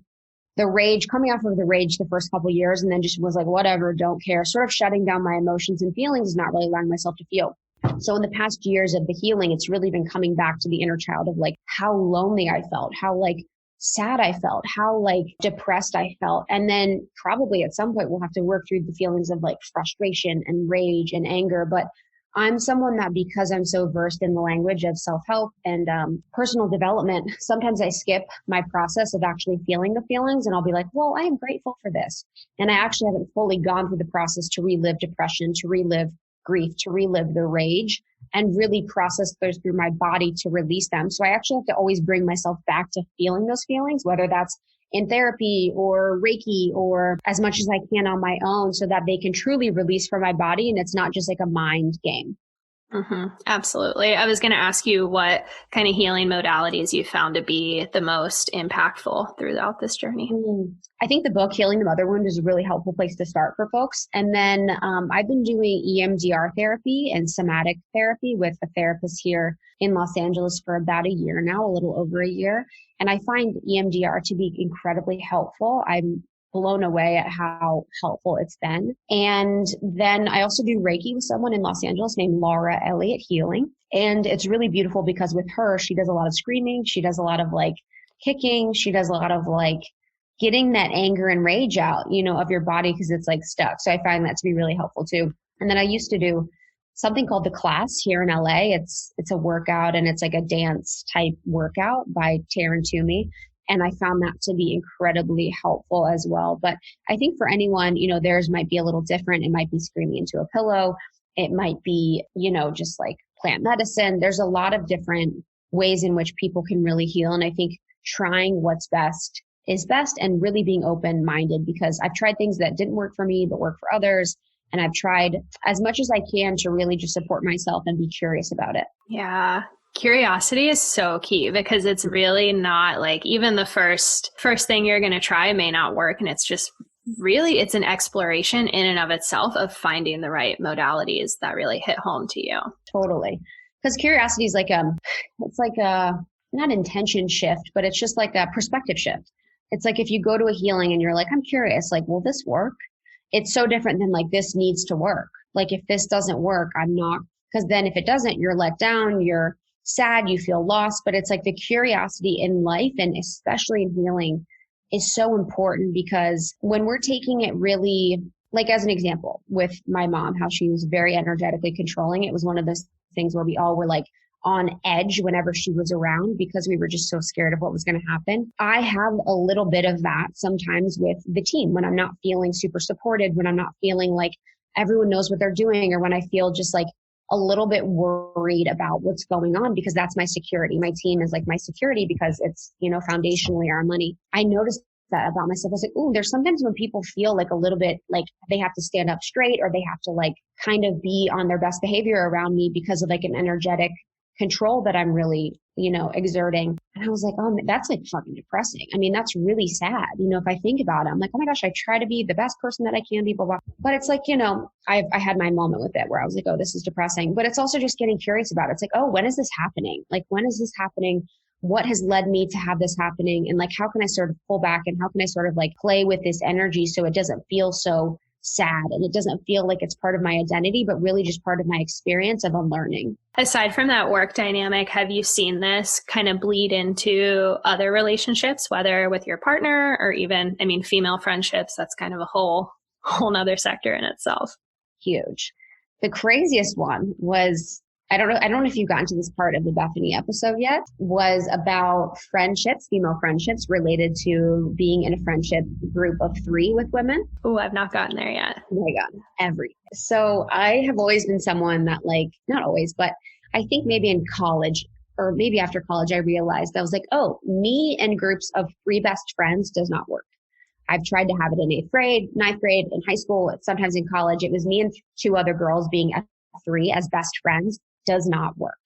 coming off of the rage the first couple of years, and then just was like, whatever, don't care, sort of shutting down my emotions and feelings, not really allowing myself to feel. So in the past years of the healing, it's really been coming back to the inner child of like how lonely I felt, how like sad I felt, how like depressed I felt. And then probably at some point we'll have to work through the feelings of like frustration and rage and anger. But I'm someone that, because I'm so versed in the language of self-help and personal development, sometimes I skip my process of actually feeling the feelings and I'll be like, well, I am grateful for this. And I actually haven't fully gone through the process to relive depression, to relive grief, to relive the rage and really process those through my body to release them. So I actually have to always bring myself back to feeling those feelings, whether that's in therapy or Reiki or as much as I can on my own so that they can truly release from my body and it's not just like a mind game.
Absolutely. I was going to ask you what kind of healing modalities you found to be the most impactful throughout this journey.
I think the book Healing the Mother Wound is a really helpful place to start for folks. And then I've been doing EMDR therapy and somatic therapy with a therapist here in Los Angeles for about a year now, a little over a year. And I find EMDR to be incredibly helpful. I'm blown away at how helpful it's been. And then I also do Reiki with someone in Los Angeles named Laura Elliott Healing. And it's really beautiful because with her, she does a lot of screaming. She does a lot of like kicking. She does a lot of like getting that anger and rage out, of your body because it's like stuck. So I find that to be really helpful too. And then I used to do something called The Class here in LA. It's a workout and it's like a dance type workout by Taryn Toomey. And I found that to be incredibly helpful as well. But I think for anyone, theirs might be a little different. It might be screaming into a pillow. It might be, just like plant medicine. There's a lot of different ways in which people can really heal. And I think trying what's best is best and really being open-minded because I've tried things that didn't work for me, but work for others. And I've tried as much as I can to really just support myself and be curious about it.
Yeah. Curiosity is so key because it's really not like even the first thing you're going to try may not work. And it's just really, it's an exploration in and of itself of finding the right modalities that really hit home to you.
Totally. Because curiosity is like it's like a, not intention shift, but it's just like a perspective shift. It's like if you go to a healing and you're like, I'm curious, like, will this work? It's so different than like, this needs to work. Like if this doesn't work, I'm not, because then if it doesn't, you're let down, you're sad, you feel lost. But it's like the curiosity in life and especially in healing is so important because when we're taking it really, like as an example with my mom, how she was very energetically controlling, it was one of those things where we all were like on edge whenever she was around because we were just so scared of what was going to happen. I have a little bit of that sometimes with the team when I'm not feeling super supported, when I'm not feeling like everyone knows what they're doing, or when I feel just like a little bit worried about what's going on because that's my security. My team is like my security because it's, foundationally our money. I noticed that about myself. I was like, ooh, there's sometimes when people feel like a little bit like they have to stand up straight or they have to like kind of be on their best behavior around me because of like an energetic control that I'm really, exerting. And I was like, oh, that's like fucking depressing. I mean, that's really sad. If I think about it, I'm like, oh my gosh, I try to be the best person that I can be, blah, blah. But it's like, I had my moment with it where I was like, oh, this is depressing. But it's also just getting curious about it. It's like, oh, when is this happening? Like, when is this happening? What has led me to have this happening? And like, how can I sort of pull back and how can I sort of like play with this energy so it doesn't feel so sad and it doesn't feel like it's part of my identity, but really just part of my experience of unlearning.
Aside from that work dynamic, have you seen this kind of bleed into other relationships, whether with your partner or even, female friendships? That's kind of a whole nother sector in itself.
Huge. The craziest one was, I don't know if you've gotten to this part of the Bethany episode yet, was about friendships, female friendships related to being in a friendship group of 3 with women.
Oh, I've not gotten there yet.
Oh my God, So I have always been someone that like, not always, but I think maybe in college or maybe after college, I realized I was like, oh, me and groups of 3 best friends does not work. I've tried to have it in 8th grade, 9th grade, in high school, sometimes in college. It was me and 2 other girls being at 3 as best friends. Does not work.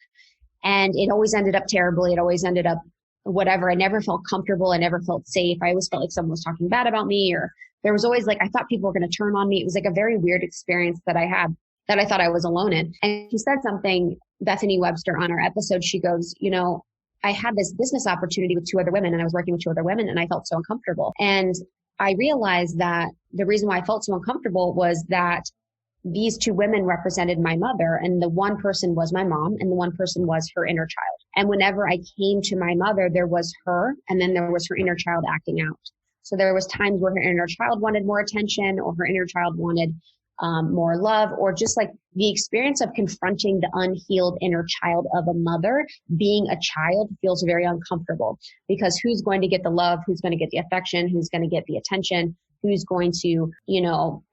And it always ended up terribly. It always ended up whatever. I never felt comfortable. I never felt safe. I always felt like someone was talking bad about me, or there was always like, I thought people were going to turn on me. It was like a very weird experience that I had that I thought I was alone in. And she said something, Bethany Webster, on our episode. She goes, I had this business opportunity with 2 other women and I was working with 2 other women and I felt so uncomfortable. And I realized that the reason why I felt so uncomfortable was that these 2 women represented my mother, and the one person was my mom and the one person was her inner child. And whenever I came to my mother, there was her and then there was her inner child acting out. So there was times where her inner child wanted more attention or her inner child wanted more love, or just like the experience of confronting the unhealed inner child of a mother. Being a child feels very uncomfortable because who's going to get the love? Who's going to get the affection? Who's going to get the attention? who's going to,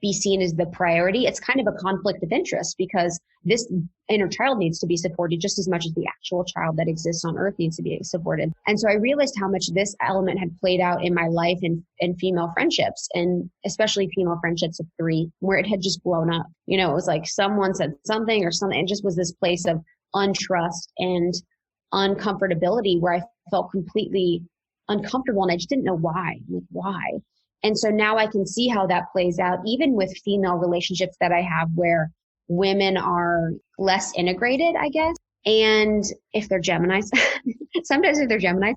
be seen as the priority. It's kind of a conflict of interest because this inner child needs to be supported just as much as the actual child that exists on earth needs to be supported. And so I realized how much this element had played out in my life in female friendships, and especially female friendships of 3, where it had just blown up. It was like someone said something or something. It just was this place of untrust and uncomfortability where I felt completely uncomfortable and I just didn't know why. Like, why? And so now I can see how that plays out even with female relationships that I have where women are less integrated, I guess. And if they're Geminis, sometimes if they're Geminis,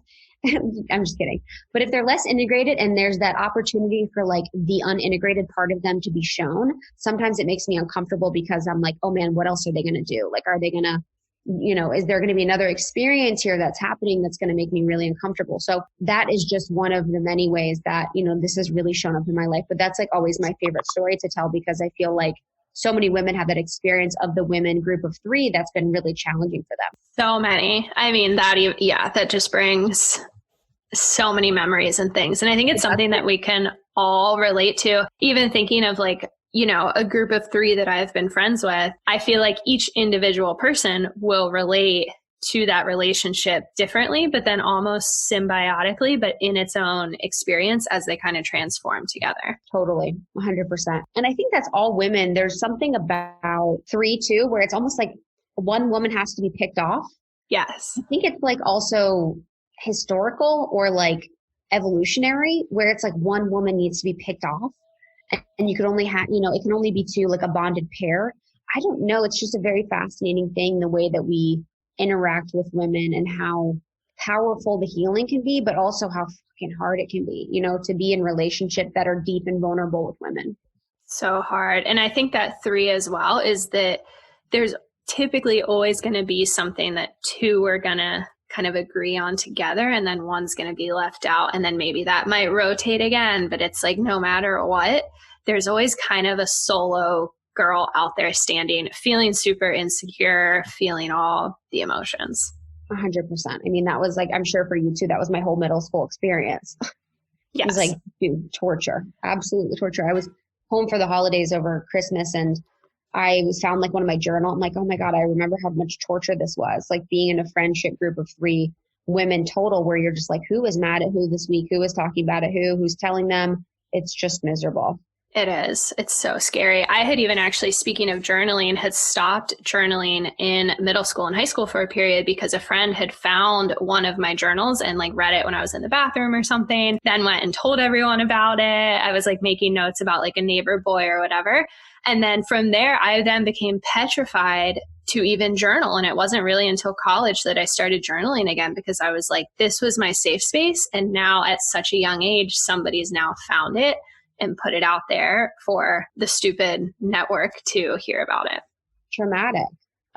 I'm just kidding. But if they're less integrated and there's that opportunity for like the unintegrated part of them to be shown, sometimes it makes me uncomfortable because I'm like, oh man, what else are they going to do? Like, are they going to, is there going to be another experience here that's happening that's going to make me really uncomfortable? So that is just one of the many ways that, this has really shown up in my life. But that's like always my favorite story to tell because I feel like so many women have that experience of the women group of 3 that's been really challenging for them.
So many. I mean, that just brings so many memories and things. And I think it's something that we can all relate to. Even thinking of like, a group of 3 that I've been friends with, I feel like each individual person will relate to that relationship differently, but then almost symbiotically, but in its own experience as they kind of transform together.
Totally. 100%. And I think that's all women. There's something about 3 too, where it's almost like one woman has to be picked off.
Yes.
I think it's like also historical or like evolutionary, where it's like one woman needs to be picked off and you could only have, it can only be 2, like a bonded pair. I don't know. It's just a very fascinating thing, the way that we interact with women and how powerful the healing can be, but also how fucking hard it can be, to be in relationships that are deep and vulnerable with women.
So hard. And I think that 3 as well is that there's typically always going to be something that 2 are going to kind of agree on together, and then one's going to be left out. And then maybe that might rotate again, but it's like, no matter what, there's always kind of a solo girl out there standing, feeling super insecure, feeling all the emotions.
100%. I mean, that was like, I'm sure for you too, that was my whole middle school experience.
Yes.
It was like, dude, torture, absolutely torture. I was home for the holidays over Christmas and I was found like one of my journal. I'm like, oh my God, I remember how much torture this was. Like being in a friendship group of 3 women total, where you're just like, who was mad at who this week? Who was talking about it? Who's telling them? It's just miserable.
It is. It's so scary. I had even actually, speaking of journaling, had stopped journaling in middle school and high school for a period because a friend had found one of my journals and like read it when I was in the bathroom or something, then went and told everyone about it. I was like making notes about like a neighbor boy or whatever. And then from there, I then became petrified to even journal. And it wasn't really until college that I started journaling again, because I was like, this was my safe space. And now at such a young age, somebody's now found it and put it out there for the stupid network to hear about it.
Traumatic.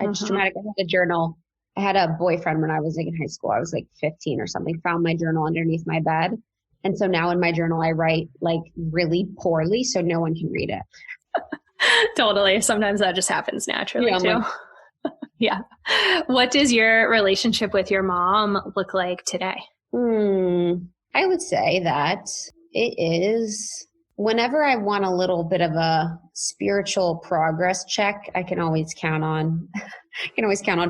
It's traumatic. I had a journal. I had a boyfriend when I was like in high school. I was like 15 or something, found my journal underneath my bed. And so now in my journal, I write like really poorly so no one can read it.
Totally. Sometimes that just happens naturally too. Yeah. What does your relationship with your mom look like today?
I would say that it is, whenever I want a little bit of a spiritual progress check, I can always count on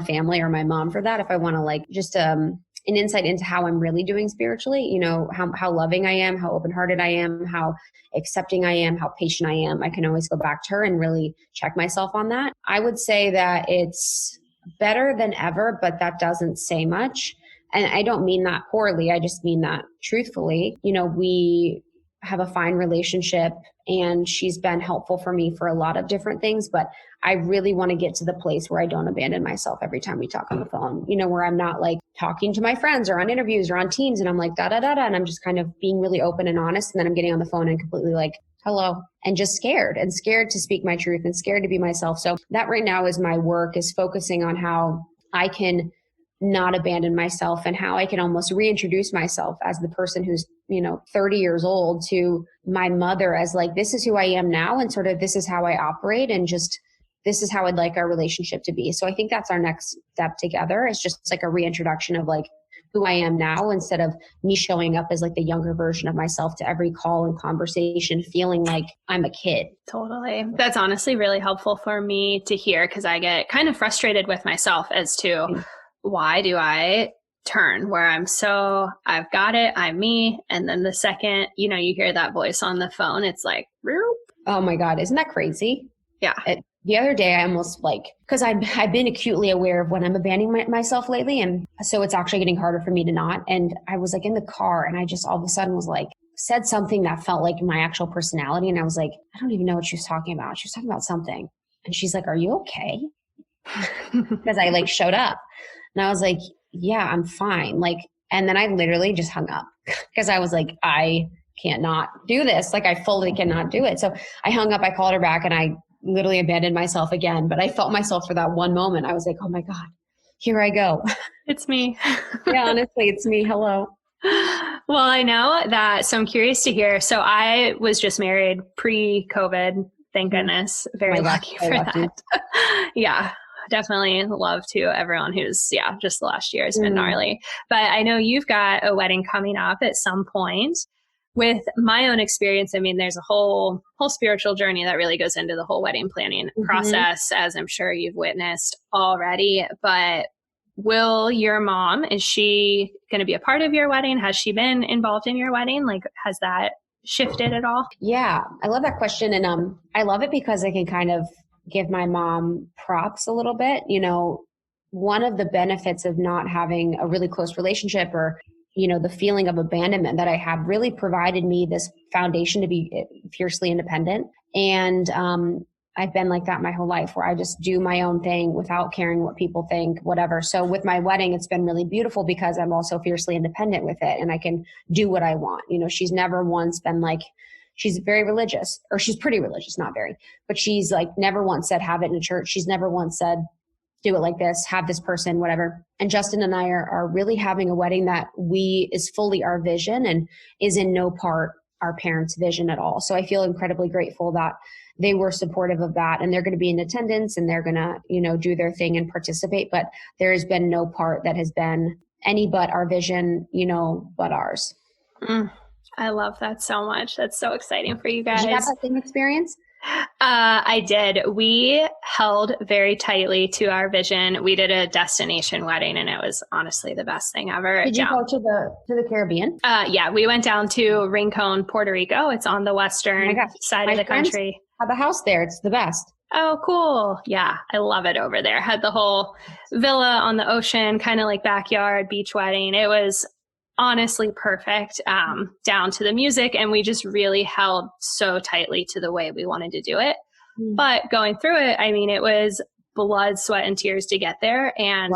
family or my mom for that. If I want to like just an insight into how I'm really doing spiritually, how loving I am, how open-hearted I am, how accepting I am, how patient I am, I can always go back to her and really check myself on that. I would say that it's better than ever, but that doesn't say much. And I don't mean that poorly. I just mean that truthfully. We have a fine relationship and she's been helpful for me for a lot of different things, but I really want to get to the place where I don't abandon myself every time we talk on the phone, where I'm not like talking to my friends or on interviews or on Teams and I'm like, da, da, da, da. And I'm just kind of being really open and honest. And then I'm getting on the phone and completely like, hello, and just scared to speak my truth and scared to be myself. So that right now is my work, is focusing on how I can not abandon myself and how I can almost reintroduce myself as the person who's, 30 years old to my mother as like, this is who I am now. And sort of, this is how I operate. And just, this is how I'd like our relationship to be. So I think that's our next step together. It's just like a reintroduction of like who I am now, instead of me showing up as like the younger version of myself to every call and conversation, feeling like I'm a kid.
Totally. That's honestly really helpful for me to hear, because I get kind of frustrated with myself as to why do I turn where I've got it, I'm me. And then the second, you hear that voice on the phone, it's like,
oh my God, isn't that crazy?
Yeah.
The other day, I almost because I've been acutely aware of when I'm abandoning myself lately. And so it's actually getting harder for me to not. And I was like in the car and I just all of a sudden was like, said something that felt like my actual personality. And I was like, I don't even know what she was talking about. She was talking about something. And she's like, are you okay? Because I showed up and I was like, yeah, I'm fine. And then I literally just hung up because I was like, I can't not do this. I fully cannot do it. So I hung up, I called her back and I literally abandoned myself again. But I felt myself for that one moment. I was like, oh my God, here I go.
It's me.
Yeah, honestly, it's me. Hello.
Well, I know that. So I'm curious to hear. So I was just married pre-COVID. Thank goodness. Very lucky for that. Yeah. Definitely love to everyone who's, just the last year has been gnarly. But I know you've got a wedding coming up at some point. With my own experience, I mean, there's a whole spiritual journey that really goes into the whole wedding planning process, as I'm sure you've witnessed already. But will your mom, is she going to be a part of your wedding? Has she been involved in your wedding? Has that shifted at all?
Yeah, I love that question. And I love it because I can kind of give my mom props a little bit. One of the benefits of not having a really close relationship or the feeling of abandonment that I had really provided me this foundation to be fiercely independent. And I've been like that my whole life, where I just do my own thing without caring what people think, whatever. So with my wedding, it's been really beautiful because I'm also fiercely independent with it and I can do what I want. She's never once been she's very religious, or she's pretty religious, not very, but she's never once said, have it in a church. She's never once said, do it like this, have this person, whatever. And Justin and I are really having a wedding that is fully our vision and is in no part our parents' vision at all. So I feel incredibly grateful that they were supportive of that, and they're going to be in attendance and they're going to, do their thing and participate. But there has been no part that has been any but our vision, but ours.
I love that so much. That's so exciting for you guys.
Did you have that same experience?
I did. We held very tightly to our vision. We did a destination wedding and it was honestly the best thing ever.
Did you go to the Caribbean?
Yeah, we went down to Rincon, Puerto Rico. It's on the western side of the country.
Have a house there. It's the best.
Oh, cool. Yeah, I love it over there. Had the whole villa on the ocean, kind of like backyard beach wedding. It was honestly perfect, down to the music. And we just really held so tightly to the way we wanted to do it. But going through it, I mean, it was blood, sweat, and tears to get there, and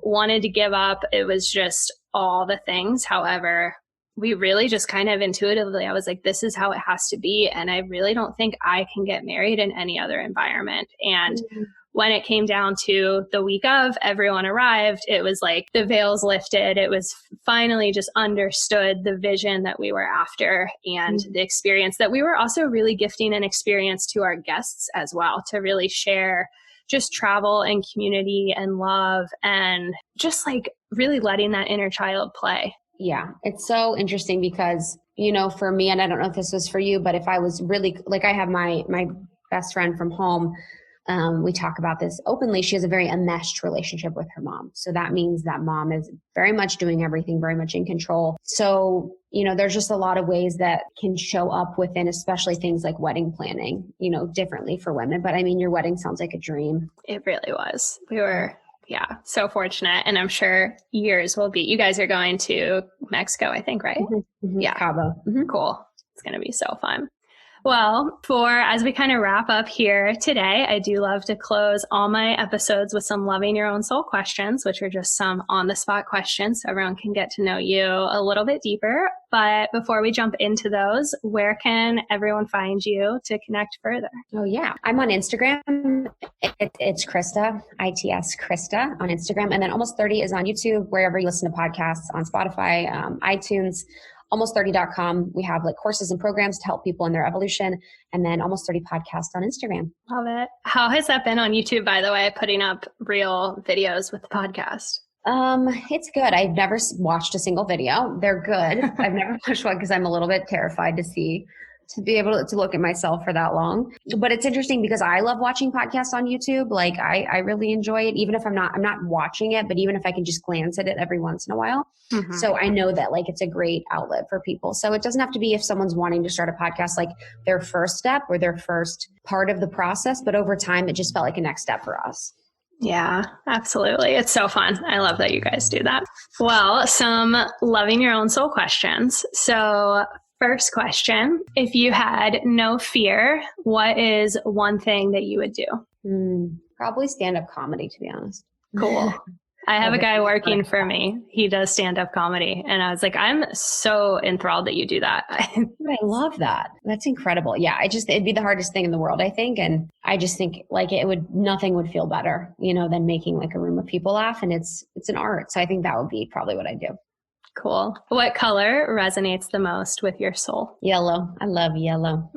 wanted to give up. It was just all the things. However, we really just kind of intuitively, I was like, this is how it has to be. And I really don't think I can get married in any other environment. And when it came down to the week of, everyone arrived, it was like the veils lifted. It was finally just understood the vision that we were after and the experience that we were also really gifting an experience to our guests as well, to really share just travel and community and love and just really letting that inner child play.
Yeah, it's so interesting because, for me, and I don't know if this was for you, but if I was really I have my best friend from home, we talk about this openly. She has a very enmeshed relationship with her mom. So that means that mom is very much doing everything, very much in control. So, there's just a lot of ways that can show up within, especially things like wedding planning, differently for women. But I mean, your wedding sounds like a dream.
It really was. We were, so fortunate. And I'm sure yours will be. You guys are going to Mexico, I think, right? Yeah.
Cabo.
Cool. It's going to be so fun. Well, as we kind of wrap up here today, I do love to close all my episodes with some loving your own soul questions, which are just some on the spot questions so everyone can get to know you a little bit deeper. But before we jump into those, where can everyone find you to connect further?
Oh, yeah. I'm on Instagram. It's Krista, ITS Krista on Instagram. And then Almost 30 is on YouTube, wherever you listen to podcasts, on Spotify, iTunes. Almost30.com. We have courses and programs to help people in their evolution. And then Almost 30 podcast on Instagram.
Love it. How has that been on YouTube, by the way, putting up real videos with the podcast?
It's good. I've never watched a single video. They're good. I've never watched one because I'm a little bit terrified to be able to look at myself for that long. But it's interesting because I love watching podcasts on YouTube. Like I really enjoy it, even if I'm not watching it, but even if I can just glance at it every once in a while. Mm-hmm. So I know that like it's a great outlet for people. So it doesn't have to be if someone's wanting to start a podcast, like their first step or their first part of the process. But over time, it just felt like a next step for us.
Yeah, absolutely. It's so fun. I love that you guys do that. Well, some loving your own soul questions. So first question, if you had no fear, what is one thing that you would do?
Probably stand-up comedy, to be honest.
Cool. I have a guy working for me. He does stand-up comedy. And I was like, I'm so enthralled that you do that.
I love that. That's incredible. Yeah. It'd be the hardest thing in the world, I think. And I just think like nothing would feel better, than making like a room of people laugh. And it's an art. So I think that would be probably what I do.
Cool. What color resonates the most with your soul?
Yellow. I love yellow.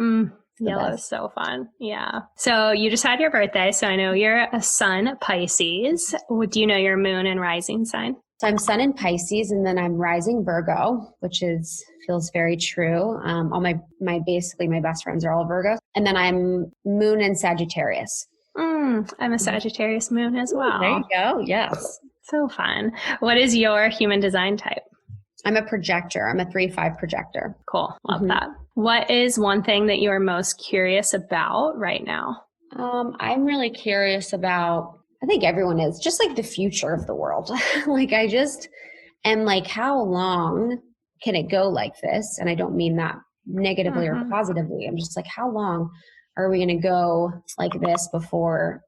Yellow is so fun. Yeah. So you just had your birthday. So I know you're a sun Pisces. Do you know your moon and rising sign?
So I'm sun in Pisces and then I'm rising Virgo, which feels very true. All my best friends are all Virgos. And then I'm moon in Sagittarius.
I'm a Sagittarius moon as well.
There you go. Yes.
So fun. What is your human design type?
I'm a projector. I'm a 3/5 projector.
Cool. Love that. What is one thing that you're most curious about right now?
I'm really curious about, I think everyone is, just like the future of the world. Like I just am like, how long can it go like this? And I don't mean that negatively or positively. I'm just like, how long are we going to go like this before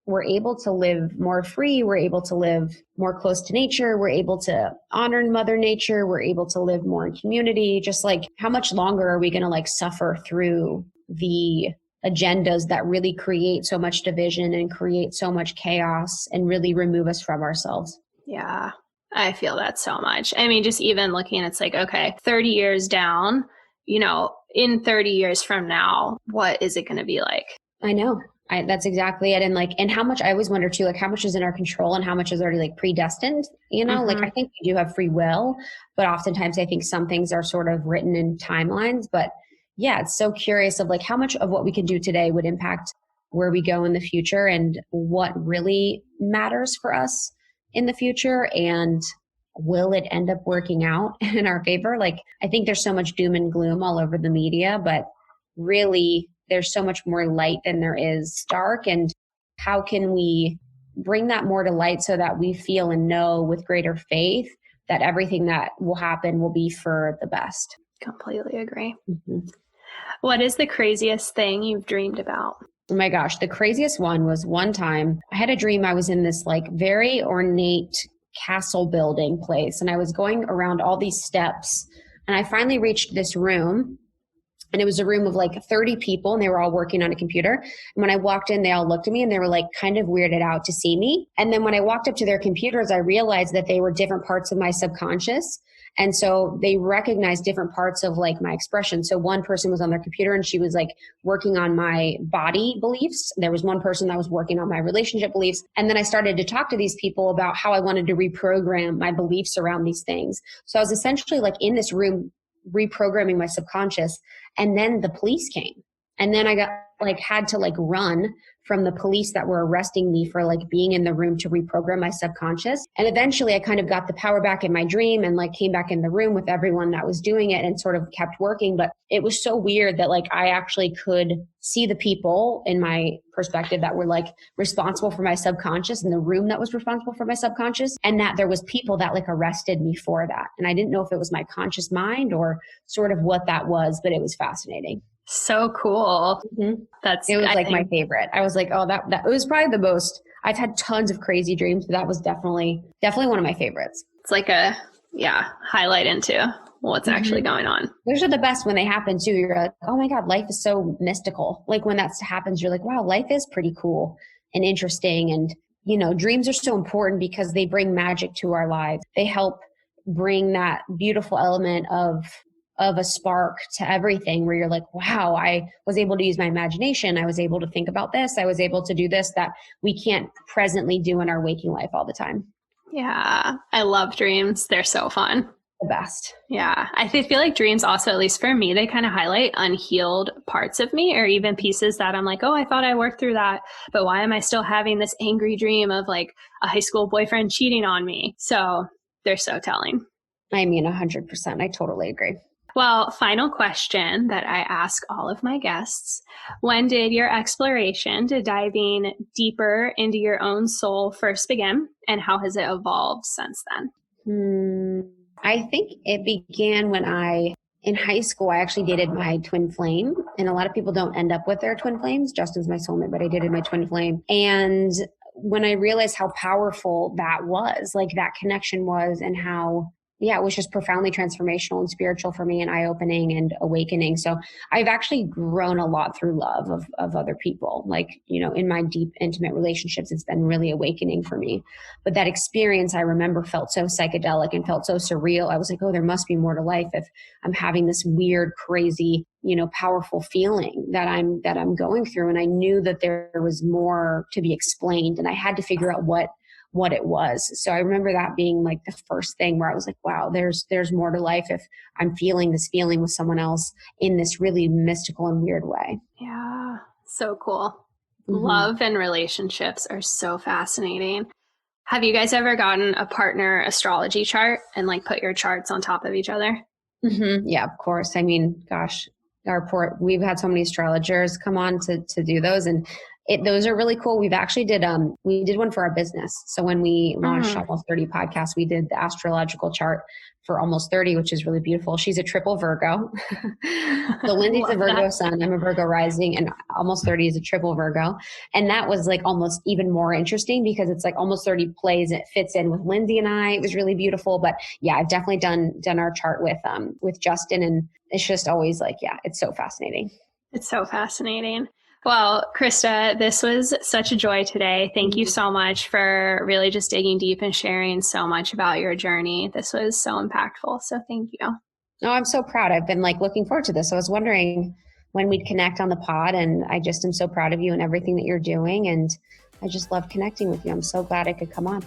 we're able to live more free, we're able to live more close to nature, we're able to honor Mother Nature, we're able to live more in community. Just like how much longer are we going to like suffer through the agendas that really create so much division and create so much chaos and really remove us from ourselves?
Yeah, I feel that so much. I mean, just even looking, it's like, okay, 30 years down, in 30 years from now, what is it going to be like?
I know. That's exactly it. And how much I always wonder too, like how much is in our control and how much is already like predestined, like I think we do have free will, but oftentimes I think some things are sort of written in timelines, but yeah, it's so curious of like how much of what we can do today would impact where we go in the future and what really matters for us in the future. And will it end up working out in our favor? Like, I think there's so much doom and gloom all over the media, but really there's so much more light than there is dark. And how can we bring that more to light so that we feel and know with greater faith that everything that will happen will be for the best?
Completely agree. What is the craziest thing you've dreamed about?
Oh my gosh. The craziest one was one time I had a dream. I was in this like very ornate castle building place and I was going around all these steps and I finally reached this room. And it was a room of like 30 people and they were all working on a computer. And when I walked in, they all looked at me and they were like kind of weirded out to see me. And then when I walked up to their computers, I realized that they were different parts of my subconscious. And so they recognized different parts of like my expression. So one person was on their computer and she was like working on my body beliefs. There was one person that was working on my relationship beliefs. And then I started to talk to these people about how I wanted to reprogram my beliefs around these things. So I was essentially like in this room reprogramming my subconscious. And then the police came. And then I got had to run from the police that were arresting me for being in the room to reprogram my subconscious. And eventually I kind of got the power back in my dream and came back in the room with everyone that was doing it and sort of kept working. But it was so weird that I actually could see the people in my perspective that were responsible for my subconscious and the room that was responsible for my subconscious. And that there was people that arrested me for that. And I didn't know if it was my conscious mind or sort of what that was, but it was fascinating.
So cool.
Mm-hmm. It was my favorite. I was that it was probably the most. I've had tons of crazy dreams, but that was definitely one of my favorites.
It's highlight into what's actually going on.
Those are the best when they happen too. You're like, oh my God, life is so mystical. When that happens, you're like, wow, life is pretty cool and interesting. And, dreams are so important because they bring magic to our lives. They help bring that beautiful element of a spark to everything where you're like, wow, I was able to use my imagination. I was able to think about this. I was able to do this that we can't presently do in our waking life all the time.
Yeah. I love dreams. They're so fun.
The best.
Yeah. Feel like dreams also, at least for me, they kind of highlight unhealed parts of me or even pieces that I'm like, oh, I thought I worked through that. But why am I still having this angry dream of like a high school boyfriend cheating on me? So they're so telling.
I mean, 100%. I totally agree.
Well, final question that I ask all of my guests. When did your exploration to diving deeper into your own soul first begin? And how has it evolved since then?
I think it began when in high school, I actually dated my twin flame. And a lot of people don't end up with their twin flames. Justin's my soulmate, but I dated my twin flame. And when I realized how powerful that was, like that connection was, and how, it was just profoundly transformational and spiritual for me and eye-opening and awakening. So I've actually grown a lot through love of other people. Like, in my deep, intimate relationships, it's been really awakening for me. But that experience, I remember, felt so psychedelic and felt so surreal. I was like, oh, there must be more to life if I'm having this weird, crazy, powerful feeling that I'm going through. And I knew that there was more to be explained, and I had to figure out what it was. So I remember that being like the first thing where I was like, wow, there's more to life if I'm feeling this feeling with someone else in this really mystical and weird way.
Yeah, so cool. Mm-hmm. Love and relationships are so fascinating. Have you guys ever gotten a partner astrology chart and like put your charts on top of each other?
Mm-hmm. Yeah, of course. I mean, gosh, we've had so many astrologers come on to do those, and those are really cool. We've actually did one for our business. So when we launched Almost 30 Podcasts, we did the astrological chart for Almost 30, which is really beautiful. She's a triple Virgo. So Lindsay's a Virgo sun, I'm a Virgo rising, and Almost 30 is a triple Virgo. And that was like almost even more interesting because it's like Almost 30 plays, it fits in with Lindsay and I. It was really beautiful. But yeah, I've definitely done our chart with Justin, and it's just always like, yeah, it's so fascinating.
It's so fascinating. Well, Krista, this was such a joy today. Thank you so much for really just digging deep and sharing so much about your journey. This was so impactful. So thank you.
No, I'm so proud. I've been like looking forward to this. I was wondering when we'd connect on the pod, and I just am so proud of you and everything that you're doing. And I just love connecting with you. I'm so glad I could come on.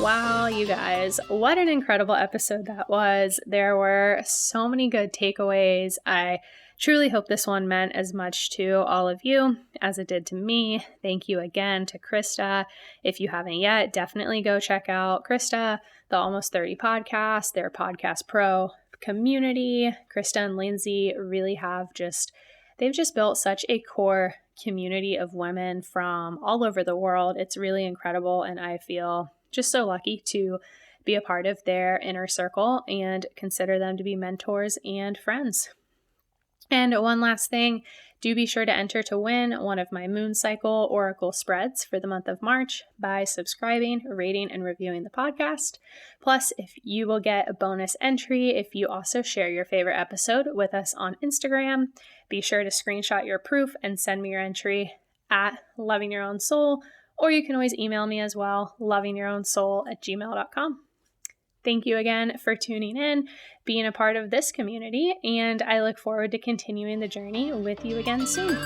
Wow, you guys, what an incredible episode that was. There were so many good takeaways. I truly hope this one meant as much to all of you as it did to me. Thank you again to Krista. If you haven't yet, definitely go check out Krista, the Almost 30 podcast, their Podcast Pro community. Krista and Lindsay really they've just built such a core community of women from all over the world. It's really incredible, and I feel just so lucky to be a part of their inner circle and consider them to be mentors and friends. And one last thing, do be sure to enter to win one of my moon cycle oracle spreads for the month of March by subscribing, rating, and reviewing the podcast. Plus, if you will get a bonus entry if you also share your favorite episode with us on Instagram. Be sure to screenshot your proof and send me your entry at Loving Your Own Soul, or you can always email me as well, lovingyourownsoul@gmail.com. Thank you again for tuning in, being a part of this community, and I look forward to continuing the journey with you again soon.